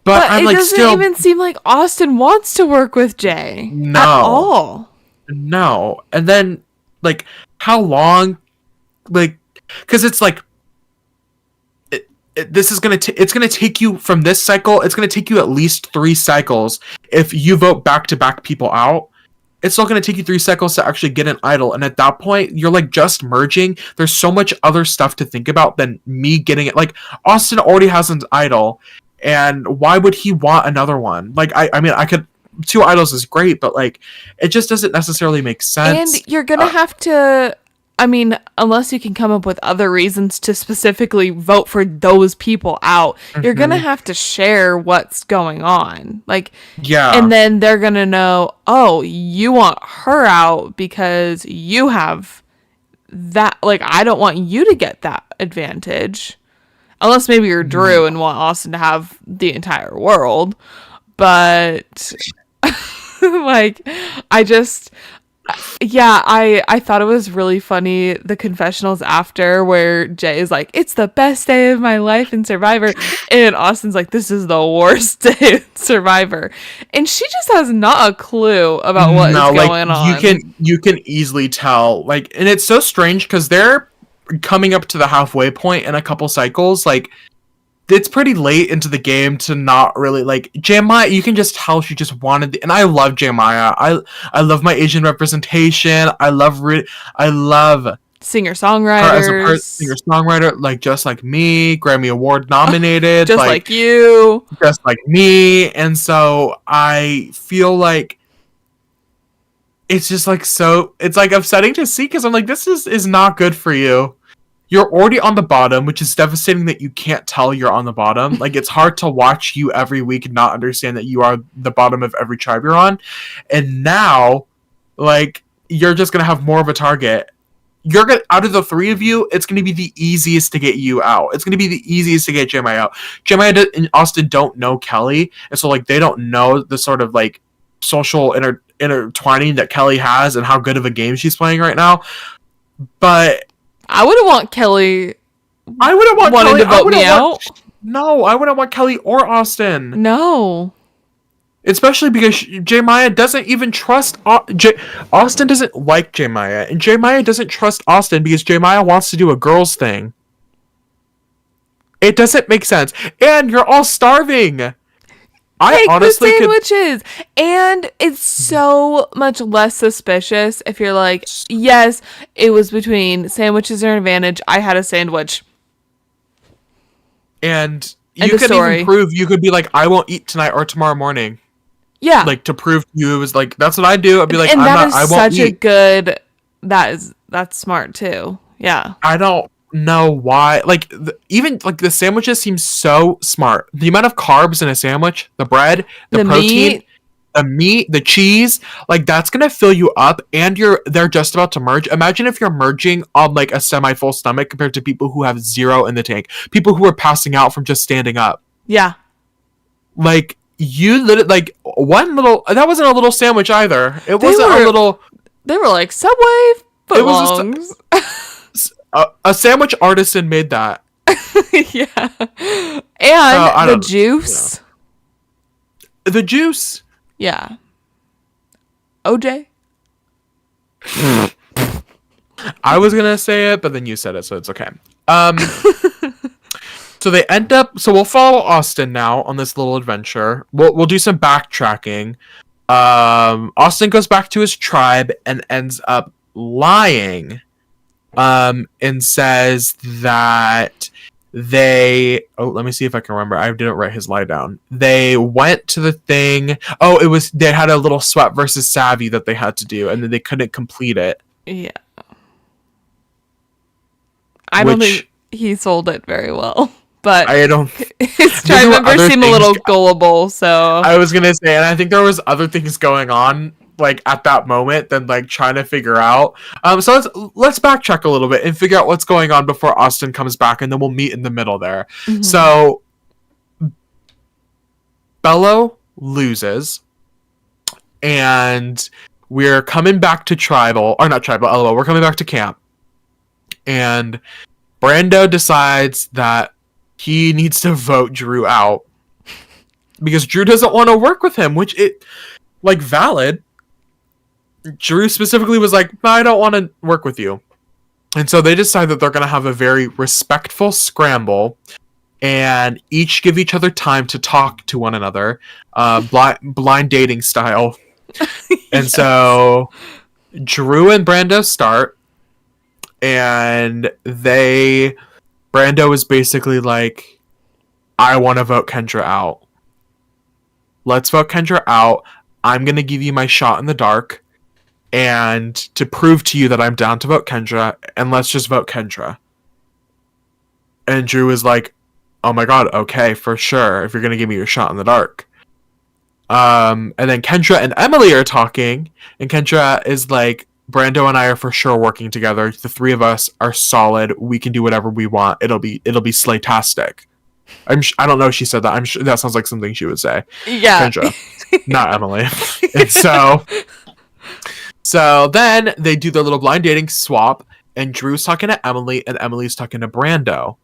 But I'm, like, doesn't even seem like Austin wants to work with Jay. No. At all. No. And then, like, how long? Like, because it's, like, this is it's gonna take you from this cycle. It's gonna take you at least 3 cycles if you vote back-to-back people out. It's still gonna take you 3 cycles to actually get an idol, and at that point, you're like just merging. There's so much other stuff to think about than me getting it. Like Austin already has an idol, and why would he want another one? Like I mean, I could. 2 idols is great, but like it just doesn't necessarily make sense. And you're gonna have to. I mean, unless you can come up with other reasons to specifically vote for those people out, you're going to have to share what's going on. Like, yeah. And then they're going to know, oh, you want her out because you have that. Like, I don't want you to get that advantage. Unless maybe you're Drew and want Austin to have the entire world. But, like, I thought it was really funny, the confessionals after, where Jay is like, it's the best day of my life in Survivor, and Austin's like, this is the worst day in Survivor, and she just has not a clue about what is going on. You can easily tell, like, and it's so strange because they're coming up to the halfway point in a couple cycles. Like, it's pretty late into the game to not really like J-Maya. You can just tell she just wanted and I love J-Maya. I love my Asian representation. I love singer-songwriters. Singer-songwriter, like just like me, Grammy Award nominated, just like you, just like me. And so I feel like it's just like it's like upsetting to see, because I'm like, this is not good for you. You're already on the bottom, which is devastating that you can't tell you're on the bottom. Like, it's hard to watch you every week and not understand that you are the bottom of every tribe you're on. And now, like, you're just going to have more of a target. Out of the 3 of you, it's going to be the easiest to get you out. It's going to be the easiest to get J-Maya out. J-Maya and Austin don't know Kelly, and so, like, they don't know the sort of, like, social intertwining that Kelly has and how good of a game she's playing right now. But I wouldn't want Kelly. I wouldn't want wanting Kelly to vote me out. No, I wouldn't want Kelly or Austin. No. Especially because J-Maya doesn't even trust Austin. Doesn't like J-Maya, and J-Maya doesn't trust Austin because J-Maya wants to do a girls thing. It doesn't make sense, and you're all starving. Take the sandwiches. And it's so much less suspicious if you're like, yes, it was between sandwiches are an advantage. I had a sandwich. And End you of could story. even prove, you could be like, I won't eat tonight or tomorrow morning. Yeah. Like, to prove to you, it was like, that's what I do. I'd be like, and I'm that not, is I won't such a eat. good, that's smart too. Yeah. I don't know why. Like, even, like, the sandwiches seem so smart. The amount of carbs in a sandwich, the bread, the protein, meat. the meat, the cheese, like, that's gonna fill you up, and they're just about to merge. Imagine if you're merging on, like, a semi-full stomach compared to people who have zero in the tank. People who are passing out from just standing up. Yeah. Like, you literally, like, one little, that wasn't a little sandwich either. It wasn't a little, They were like Subway it was footlongs. a sandwich artisan made that. Yeah. And I the don't- juice. The juice. Yeah. OJ. I was gonna say it, but then you said it, so it's okay. So they end up. So we'll follow Austin now on this little adventure. We'll do some backtracking. Austin goes back to his tribe and ends up lying. And says that they. Oh, let me see if I can remember. I didn't write his lie down. They went to the thing. Oh, it was they had a little sweat versus savvy that they had to do, and then they couldn't complete it. Yeah. I don't Which- think he sold it very well. But I don't. his There tribe were members other seem a things little gullible, so I was gonna say, and I think there was other things going on like at that moment than like trying to figure out. So let's backtrack a little bit and figure out what's going on before Austin comes back, and then we'll meet in the middle there. Mhm. So Bello loses, and we're coming back to tribal, or not tribal. LOL. We're coming back to camp, and Brando decides that he needs to vote Drew out because Drew doesn't want to work with him, which it like valid. Drew specifically was like, I don't want to work with you. And so they decide that they're going to have a very respectful scramble and each give each other time to talk to one another, blind dating style. And so Drew and Brando start, and Brando is basically like, I want to vote Kendra out. Let's vote Kendra out. I'm going to give you my shot in the dark, and to prove to you that I'm down to vote Kendra, and let's just vote Kendra. And Drew is like, oh my god, okay, for sure, if you're going to give me your shot in the dark. And then Kendra and Emily are talking, and Kendra is like, Brando and I are for sure working together. The three of us are solid. We can do whatever we want. It'll be slaytastic. I don't know if she said that. I'm sure that sounds like something she would say. yeah. Kendra, not Emily. And so then they do their little blind dating swap, and Drew's talking to Emily, and Emily's talking to Brando.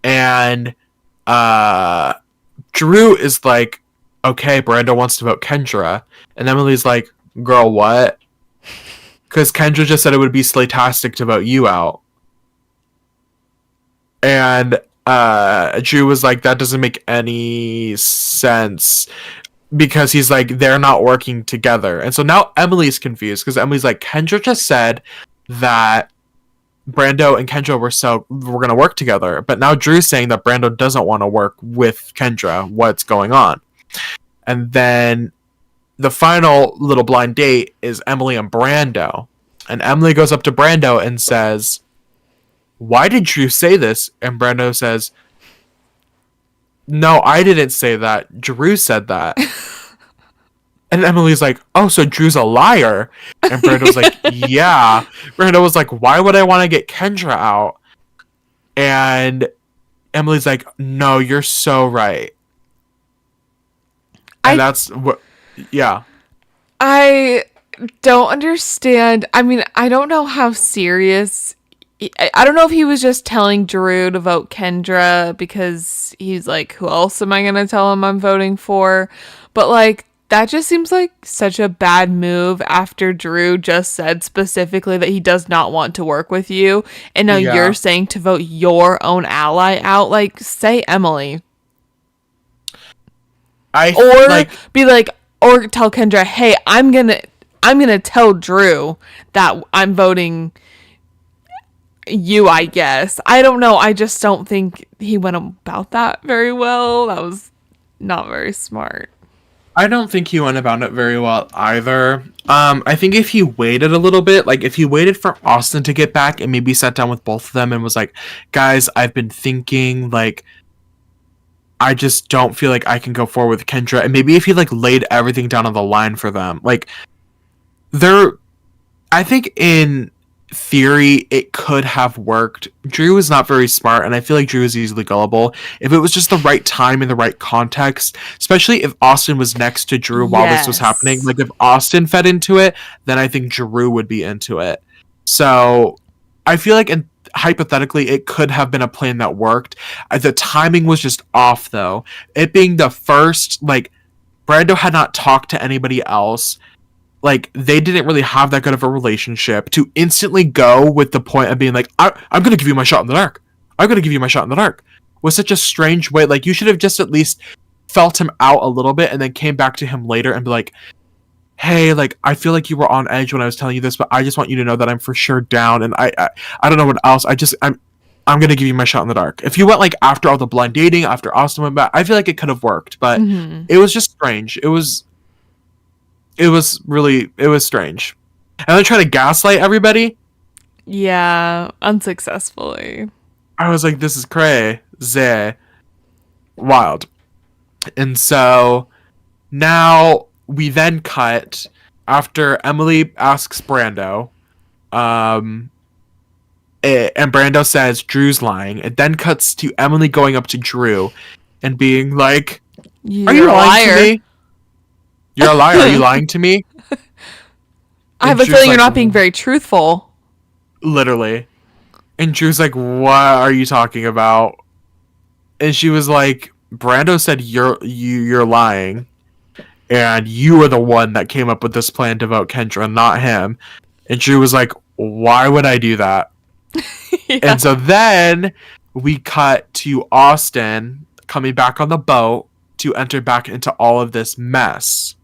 And Drew is like, okay, Brando wants to vote Kendra. And Emily's like, girl, what? Because Kendra just said it would be slaytastic to vote you out. And Drew was like, that doesn't make any sense. Because he's like, they're not working together. And so now Emily's confused, because Emily's like, Kendra just said that Brando and Kendra were going to work together. But now Drew's saying that Brando doesn't want to work with Kendra. What's going on? And then the final little blind date is Emily and Brando. And Emily goes up to Brando and says, why did Drew say this? And Brando says, no, I didn't say that. Drew said that. And Emily's like, oh, so Drew's a liar. And Brando's like, yeah. Brando was like, why would I want to get Kendra out? And Emily's like, no, you're so right. And that's what, yeah. I don't understand. I mean, I don't know how serious. I don't know if he was just telling Drew to vote Kendra because he's like, who else am I going to tell him I'm voting for? But like, that just seems like such a bad move after Drew just said specifically that he does not want to work with you. And now Yeah. you're saying to vote your own ally out. Like, say Emily. Or Or like, be like, or tell Kendra, hey, I'm gonna tell Drew that I'm voting you, I guess. I don't know. I just don't think he went about that very well. That was not very smart. I don't think he went about it very well either. I think if he waited a little bit, like if he waited for Austin to get back and maybe sat down with both of them and was like, guys, I've been thinking, like, I just don't feel like I can go forward with Kendra. And maybe if he like laid everything down on the line for them, like I think in theory it could have worked. Drew is not very smart, and I feel like Drew is easily gullible. If it was just the right time and the right context, especially if Austin was next to Drew while this was happening, like if Austin fed into it, then I think Drew would be into it. So I feel like hypothetically it could have been a plan that worked. The timing was just off though. It being the first, like, Brando had not talked to anybody else. Like, they didn't really have that good of a relationship to instantly go with the point of being like, I'm gonna give you my shot in the dark. I'm gonna give you my shot in the dark. Was such a strange way. Like, you should have just at least felt him out a little bit and then came back to him later and be like, hey, like, I feel like you were on edge when I was telling you this, but I just want you to know that I'm for sure down, and I don't know what else. I'm gonna give you my shot in the dark. If you went like after all the blind dating, after Austin went back, I feel like it could have worked, but it was just strange. It was strange. And then try to gaslight everybody. Yeah, unsuccessfully. I was like, this is crazy. Wild. And so now we then cut after Emily asks Brando, and Brando says Drew's lying. It then cuts to Emily going up to Drew and being like, are you lying to me? You're a liar. Are you lying to me? I have a feeling you're not being very truthful. Literally. And Drew's like, what are you talking about? And she was like, Brando said you're lying. And you were the one that came up with this plan to vote Kendra, not him. And Drew was like, why would I do that? Yeah. And so then we cut to Austin coming back on the boat to enter back into all of this mess.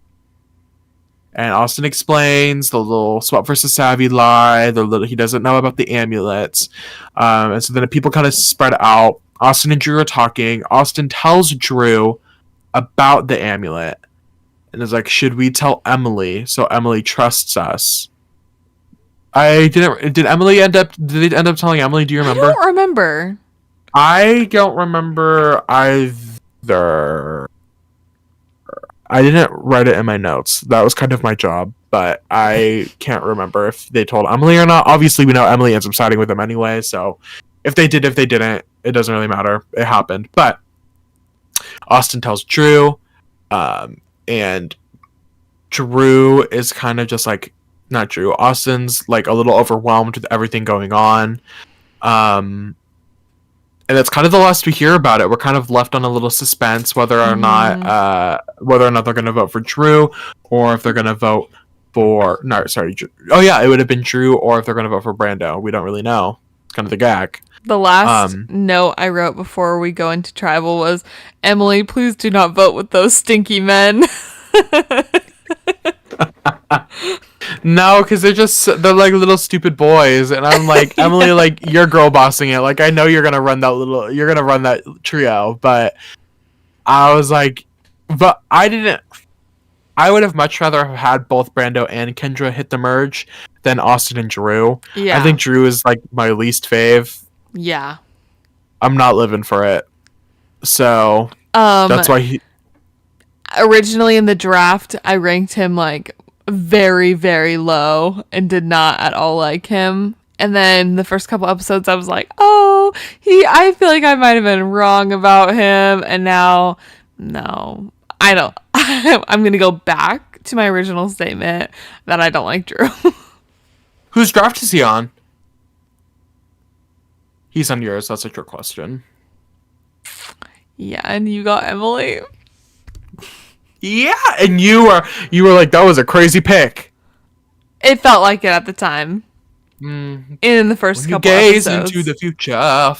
And Austin explains the little Swap versus Savvy lie, he doesn't know about the amulets. And so then people kind of spread out. Austin and Drew are talking. Austin tells Drew about the amulet. And is like, should we tell Emily so Emily trusts us? Did they end up telling Emily? Do you remember? I don't remember. I don't remember either. I didn't write it in my notes. That was kind of my job, but I can't remember if they told Emily or not. Obviously, we know Emily ends up siding with them anyway, so if they did, if they didn't, it doesn't really matter. It happened. But Austin tells Drew, and Drew is kind of just like, not Drew, Austin's like a little overwhelmed with everything going on. And that's kind of the last we hear about it. We're kind of left on a little suspense whether or not they're going to vote for Drew or if they're going to vote for Drew. Oh yeah, it would have been Drew or if they're going to vote for Brando. We don't really know. It's kind of the gag. The last note I wrote before we go into tribal was, Emily, please do not vote with those stinky men. No, because they're like little stupid boys, and I'm like, Emily, like, you're girl bossing it. Like, I know you're gonna run that trio, but I was like, but I would have much rather have had both Brando and Kendra hit the merge than Austin and Drew. Yeah, I think Drew is like my least fave. Yeah, I'm not living for it, so that's why originally in the draft I ranked him like very, very low and did not at all like him. And then the first couple episodes I was like, I feel like I might have been wrong about him. And now, no, I don't. I'm going to go back to my original statement that I don't like Drew. Whose draft is he on? He's on yours. That's a trick question. Yeah, and you got Emily. Yeah, and you were like, that was a crazy pick. It felt like it at the time. In the first when couple you gaze episodes. into the future.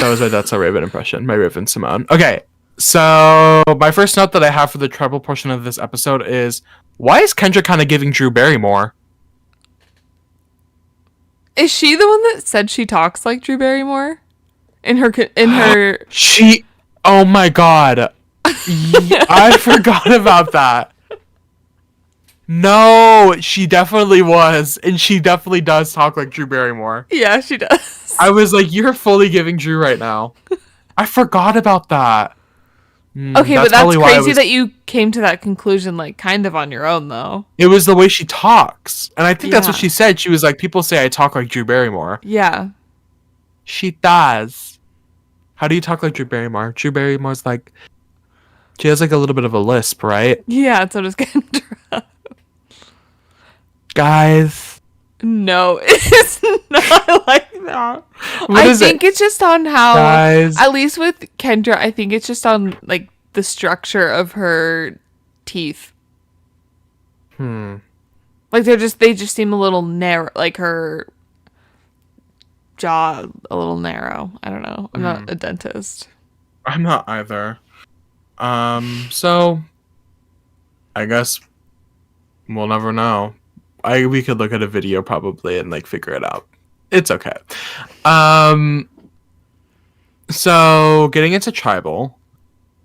That was my That's So Raven impression, my Raven Simone. Okay, so my first note that I have for the treble portion of this episode is, why is Kendra kind of giving Drew Barrymore? Is she the one that said she talks like Drew Barrymore? In her She, oh my god. I forgot about that. No, she definitely was. And she definitely does talk like Drew Barrymore. Yeah, she does. I was like, you're fully giving Drew right now. I forgot about that. Okay, but that's crazy that you came to that conclusion, like, kind of on your own, though. It was the way she talks. And I think that's what Yeah. she said. She was like, people say I talk like Drew Barrymore. Yeah. She does. How do you talk like Drew Barrymore? Drew Barrymore's like, she has like a little bit of a lisp, right? Yeah, so does Kendra. Guys. No, it's not like that. What is it? It's just on how, Guys. at least with Kendra, I think it's just on, like, the structure of her teeth. Like, they just seem a little narrow, like her jaw a little narrow. I don't know. I'm not a dentist. I'm not either. So I guess we'll never know. We could look at a video probably and like figure it out. It's okay. So getting into tribal,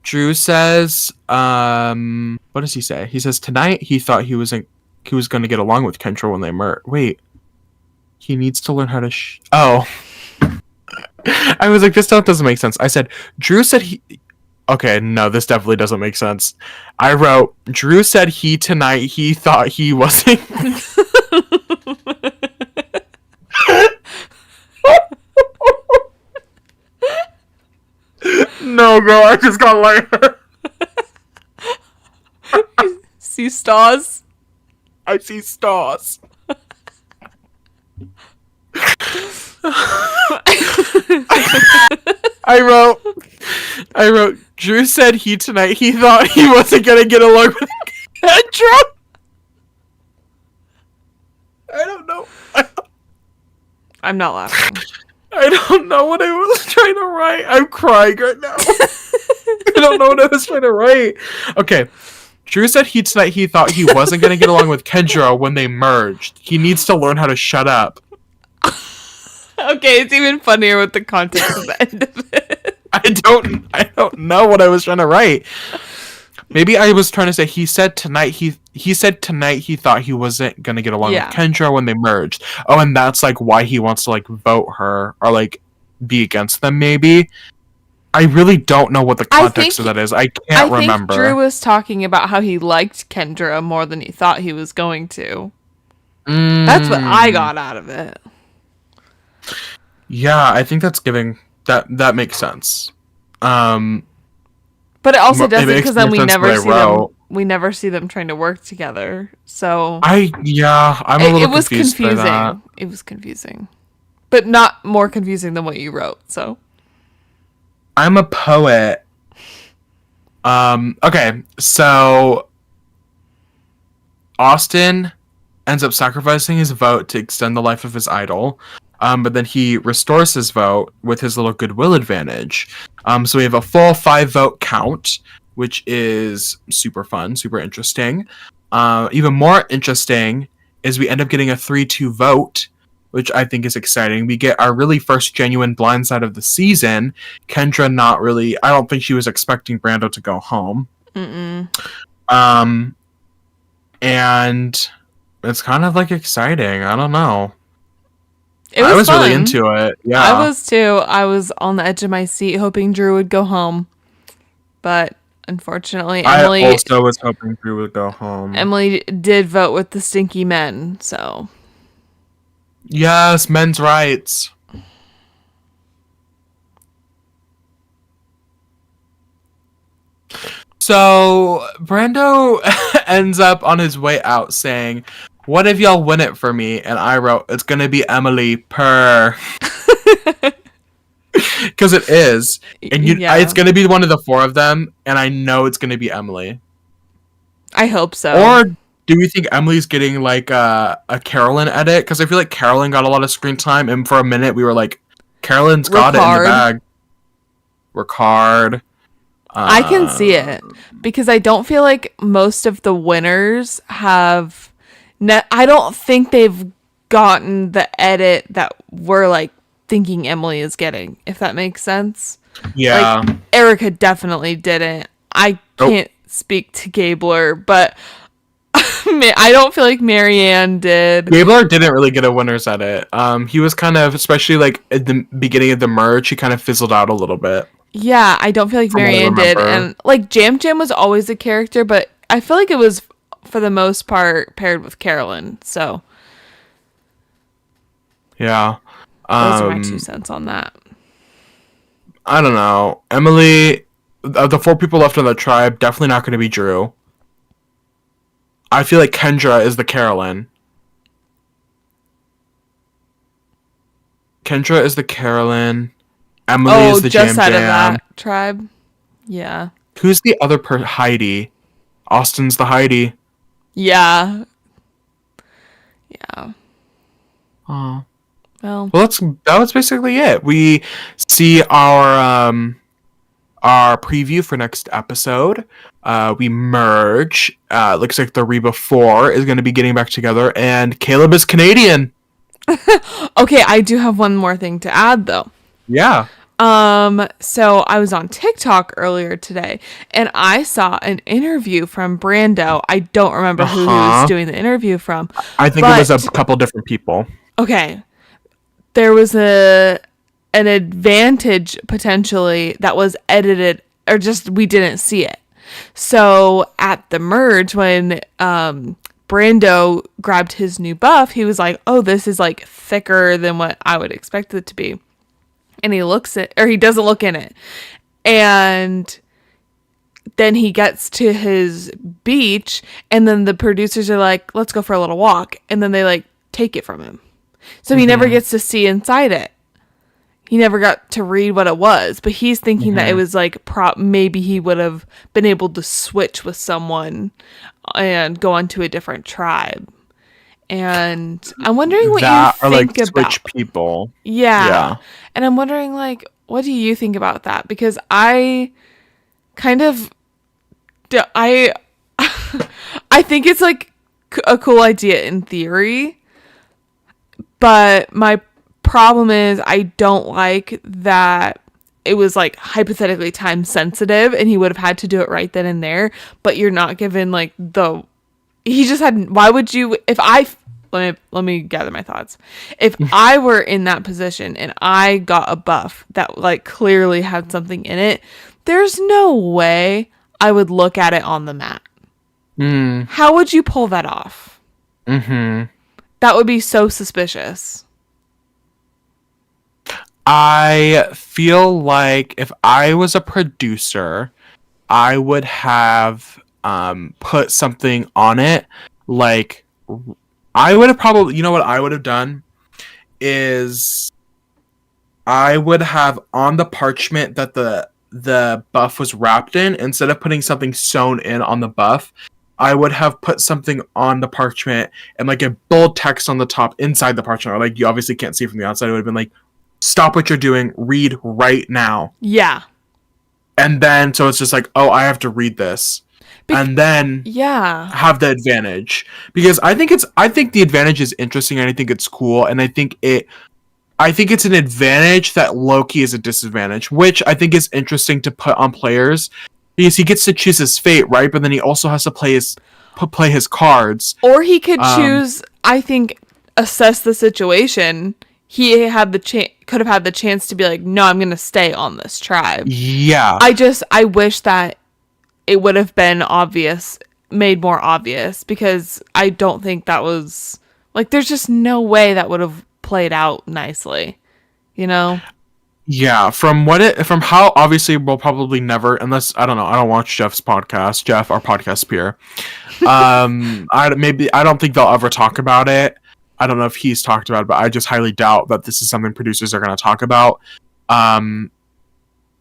Drew says, what does he say? He says tonight he thought he was going to get along with Kendra when they met. Wait, he needs to learn how to. Oh, I was like, this stuff doesn't make sense. I said, Drew said he. Okay, no, this definitely doesn't make sense. I wrote, Drew said he thought he wasn't. No, girl, I just got lighter. See stars? I see stars. I wrote, Drew said he thought he wasn't gonna get along with Kendra. I don't know. I'm not laughing. I don't know what I was trying to write. I'm crying right now. I don't know what I was trying to write. Okay. Drew said he thought he wasn't gonna get along with Kendra when they merged. He needs to learn how to shut up. Okay, it's even funnier with the context of the end of it. I don't know what I was trying to write. Maybe I was trying to say he said tonight he thought he wasn't gonna get along with Kendra when they merged. Oh, and that's like why he wants to like vote her or like be against them. Maybe I really don't know what the context of that is. I can't remember. Drew was talking about how he liked Kendra more than he thought he was going to. That's what I got out of it. Yeah, I think that's giving that makes sense. But it also doesn't, because then we never see them trying to work together. So I'm a little confused by that. It was confusing, but not more confusing than what you wrote. So I'm a poet. Okay, so Austin ends up sacrificing his vote to extend the life of his idol. But then he restores his vote with his little goodwill advantage. So we have a full 5-vote count, which is super fun, super interesting. Even more interesting is we end up getting a 3-2 vote, which I think is exciting. We get our really first genuine blindside of the season. Kendra I don't think she was expecting Brando to go home. And it's kind of like exciting. I don't know. I was really into it. Yeah, I was too. I was on the edge of my seat hoping Drew would go home. But unfortunately, Emily... I also was hoping Drew would go home. Emily did vote with the stinky men, so... Yes, men's rights. So, Brando ends up on his way out saying, "What if y'all win it for me?" And I wrote, "It's gonna be Emily per." Because it is. And it's gonna be one of the 4 of them, and I know it's gonna be Emily. I hope so. Or do we think Emily's getting like a Carolyn edit? Because I feel like Carolyn got a lot of screen time, and for a minute we were like, Carolyn's got it in the bag. Ricard. I can see it because I don't feel like most of the winners have. I don't think they've gotten the edit that we're like thinking Emily is getting, if that makes sense. Yeah. Like, Erica definitely didn't. I can't speak to Gabler, but I don't feel like Marianne did. Gabler didn't really get a winner's edit. He was kind of, especially like at the beginning of the merge, he kind of fizzled out a little bit. Yeah, I don't feel like Marianne did. And like Jam Jam was always a character, but I feel like it was for the most part paired with Carolyn. So yeah. Those are my 2 cents on that. I don't know. Emily, the 4 people left on the tribe, definitely not going to be Drew. I feel like Kendra is the Carolyn. Kendra is the Carolyn. Emily is the just Jam out Jam. of that tribe. Yeah. Who's the other Heidi. Austin's the Heidi. Yeah. Yeah. Oh. Well, that was basically it. We see our preview for next episode. We merge. Looks like the Reba 4 is going to be getting back together, and Caleb is Canadian. okay, I do have one more thing to add though. Yeah. So I was on TikTok earlier today and I saw an interview from Brando. I don't remember who he was doing the interview from. I think it was a couple different people. Okay. There was an advantage potentially that was edited or just we didn't see it. So at the merge when Brando grabbed his new buff, he was like, "Oh, this is like thicker than what I would expect it to be." And he doesn't look in it. And then he gets to his beach and then the producers are like, "Let's go for a little walk." And then they like take it from him. So he never gets to see inside it. He never got to read what it was, but he's thinking that it was like maybe he would have been able to switch with someone and go on to a different tribe. And I'm wondering what you think about switch people. Yeah. And I'm wondering like what do you think about that? Because I kind of I think it's like a cool idea in theory, but my problem is I don't like that it was like hypothetically time sensitive and he would have had to do it right then and there, but you're not given like he just had, why would you, let me gather my thoughts. If I were in that position and I got a buff that like clearly had something in it, there's no way I would look at it on the mat. How would you pull that off? That would be so suspicious. I feel like if I was a producer, I would have put something on it. Like, I would have probably, you know what I would have done is I would have on the parchment that the buff was wrapped in, instead of putting something sewn in on the buff, I would have put something on the parchment and like a bold text on the top inside the parchment. Or like you obviously can't see from the outside. It would have been like, "Stop what you're doing. Read right now." Yeah. And then so it's just like, oh, I have to read this. And then have the advantage. Because I think the advantage is interesting and I think it's cool, and I think it's an advantage that Loki is a disadvantage, which I think is interesting to put on players because he gets to choose his fate, right? But then he also has to play his cards. Or he could choose, I think, assess the situation. He had could have had the chance to be like, "No, I'm going to stay on this tribe." Yeah. I wish that it would have been made more obvious, because I don't think that was like, there's just no way that would have played out nicely, you know? Yeah, from how obviously we'll probably never, unless I don't know, I don't watch Jeff's podcast, Jeff, our podcast peer. I don't think they'll ever talk about it. I don't know if he's talked about it, but I just highly doubt that this is something producers are going to talk about.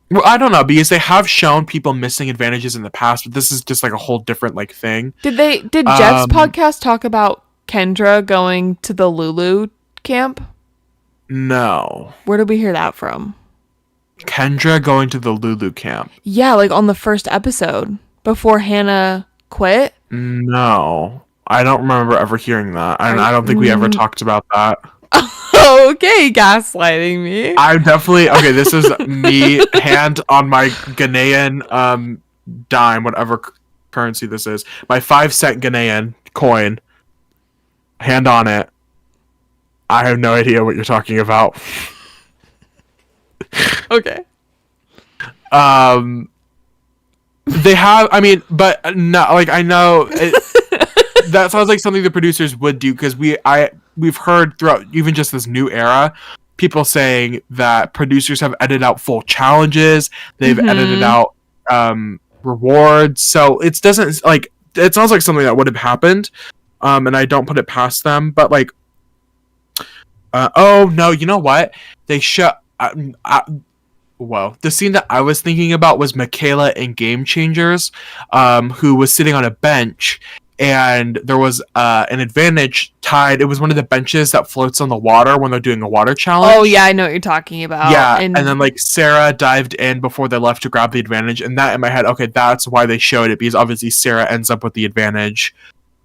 Well, I don't know, because they have shown people missing advantages in the past, but this is just like a whole different like thing. Did Jeff's podcast talk about Kendra going to the Lulu camp? No. Where did we hear that from? Kendra going to the Lulu camp. Yeah, like on the first episode before Hannah quit. No, I don't remember ever hearing that. I don't think we ever talked about that. Okay, gaslighting me. I'm definitely okay. This is me, hand on my Ghanaian dime, whatever currency this is. My 5-cent Ghanaian coin. Hand on it. I have no idea what you're talking about. Okay. They have. I mean, but not like I know. That sounds like something the producers would do because we've heard throughout even just this new era, people saying that producers have edited out full challenges. They've edited out rewards. So it doesn't like it sounds like something that would have happened. And I don't put it past them. But like, oh no, you know what? They Whoa. The scene that I was thinking about was Michaela in Game Changers, who was sitting on a bench, and there was an advantage tied. It was one of the benches that floats on the water when they're doing a water challenge. Oh, yeah, I know what you're talking about. Yeah, and then, like, Sarah dived in before they left to grab the advantage, and that in my head, okay, that's why they showed it, because obviously Sarah ends up with the advantage.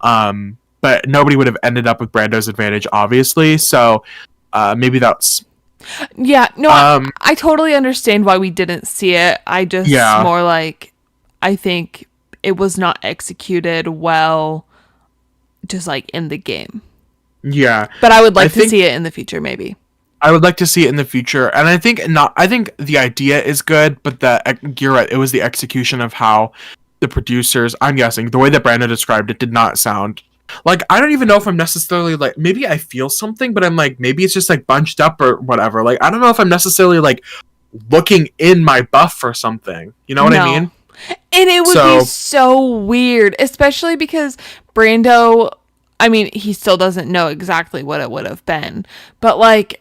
But nobody would have ended up with Brando's advantage, obviously, so maybe that's... Yeah, no, I totally understand why we didn't see it. I just more like, I think it was not executed well, just like in the game. Yeah. But I would like to see it in the future, maybe. I would like to see it in the future. And I think the idea is good, but you're right, it was the execution of how the producers, I'm guessing, the way that Brando described it did not sound... Like, I don't even know if I'm necessarily, like, maybe I feel something, but I'm like, maybe it's just, like, bunched up or whatever. Like, I don't know if I'm necessarily, like, looking in my buff or something. You know what I mean? And it would be so weird, especially because Brando, I mean, he still doesn't know exactly what it would have been. But, like,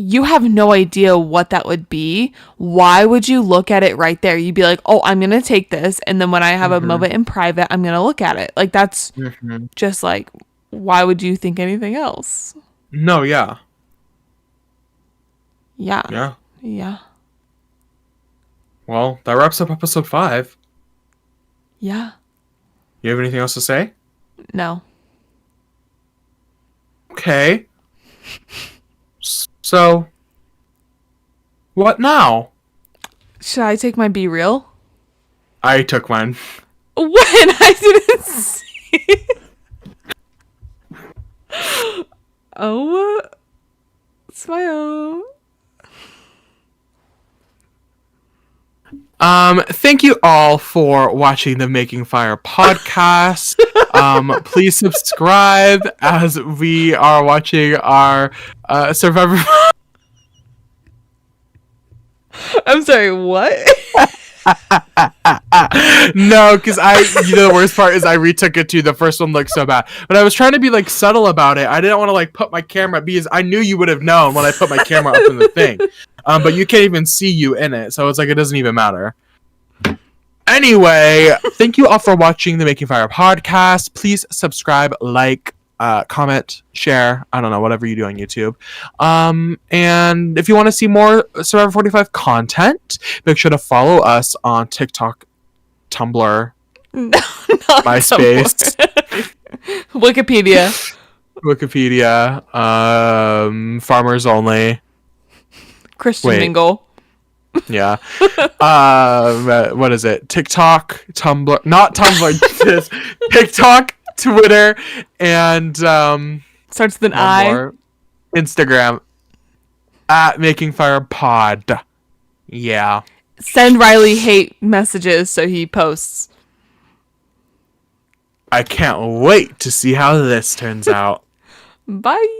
you have no idea what that would be. Why would you look at it right there? You'd be like, oh, I'm going to take this. And then when I have a moment in private, I'm going to look at it. Like, that's just like, why would you think anything else? No, yeah. Yeah. Yeah. Yeah. Well, that wraps up episode 5. Yeah. You have anything else to say? No. Okay. So, what now? Should I take my Be Real? I took mine. When? I didn't see it. Oh, it's my own. Thank you all for watching the Making Fire podcast. Please subscribe as we are watching our Survivor. I'm sorry, what? No, because the worst part is I retook it too. The first one looked so bad, but I was trying to be like subtle about it. I didn't want to like put my camera because I knew you would have known when I put my camera up in the thing. But you can't even see you in it, so it's like it doesn't even matter. Anyway, thank you all for watching the Making Fire podcast. Please subscribe, like, comment, share. I don't know, whatever you do on YouTube. And if you want to see more Survivor 45 content, make sure to follow us on TikTok, Tumblr, MySpace, Wikipedia, Farmers Only, Christian Mingle. Yeah. What is it? TikTok, Tumblr, not Tumblr, just TikTok, Twitter, and starts with an I. Instagram at Making Fire Pod. Yeah. Send Riley hate messages so he posts. I can't wait to see how this turns out. Bye.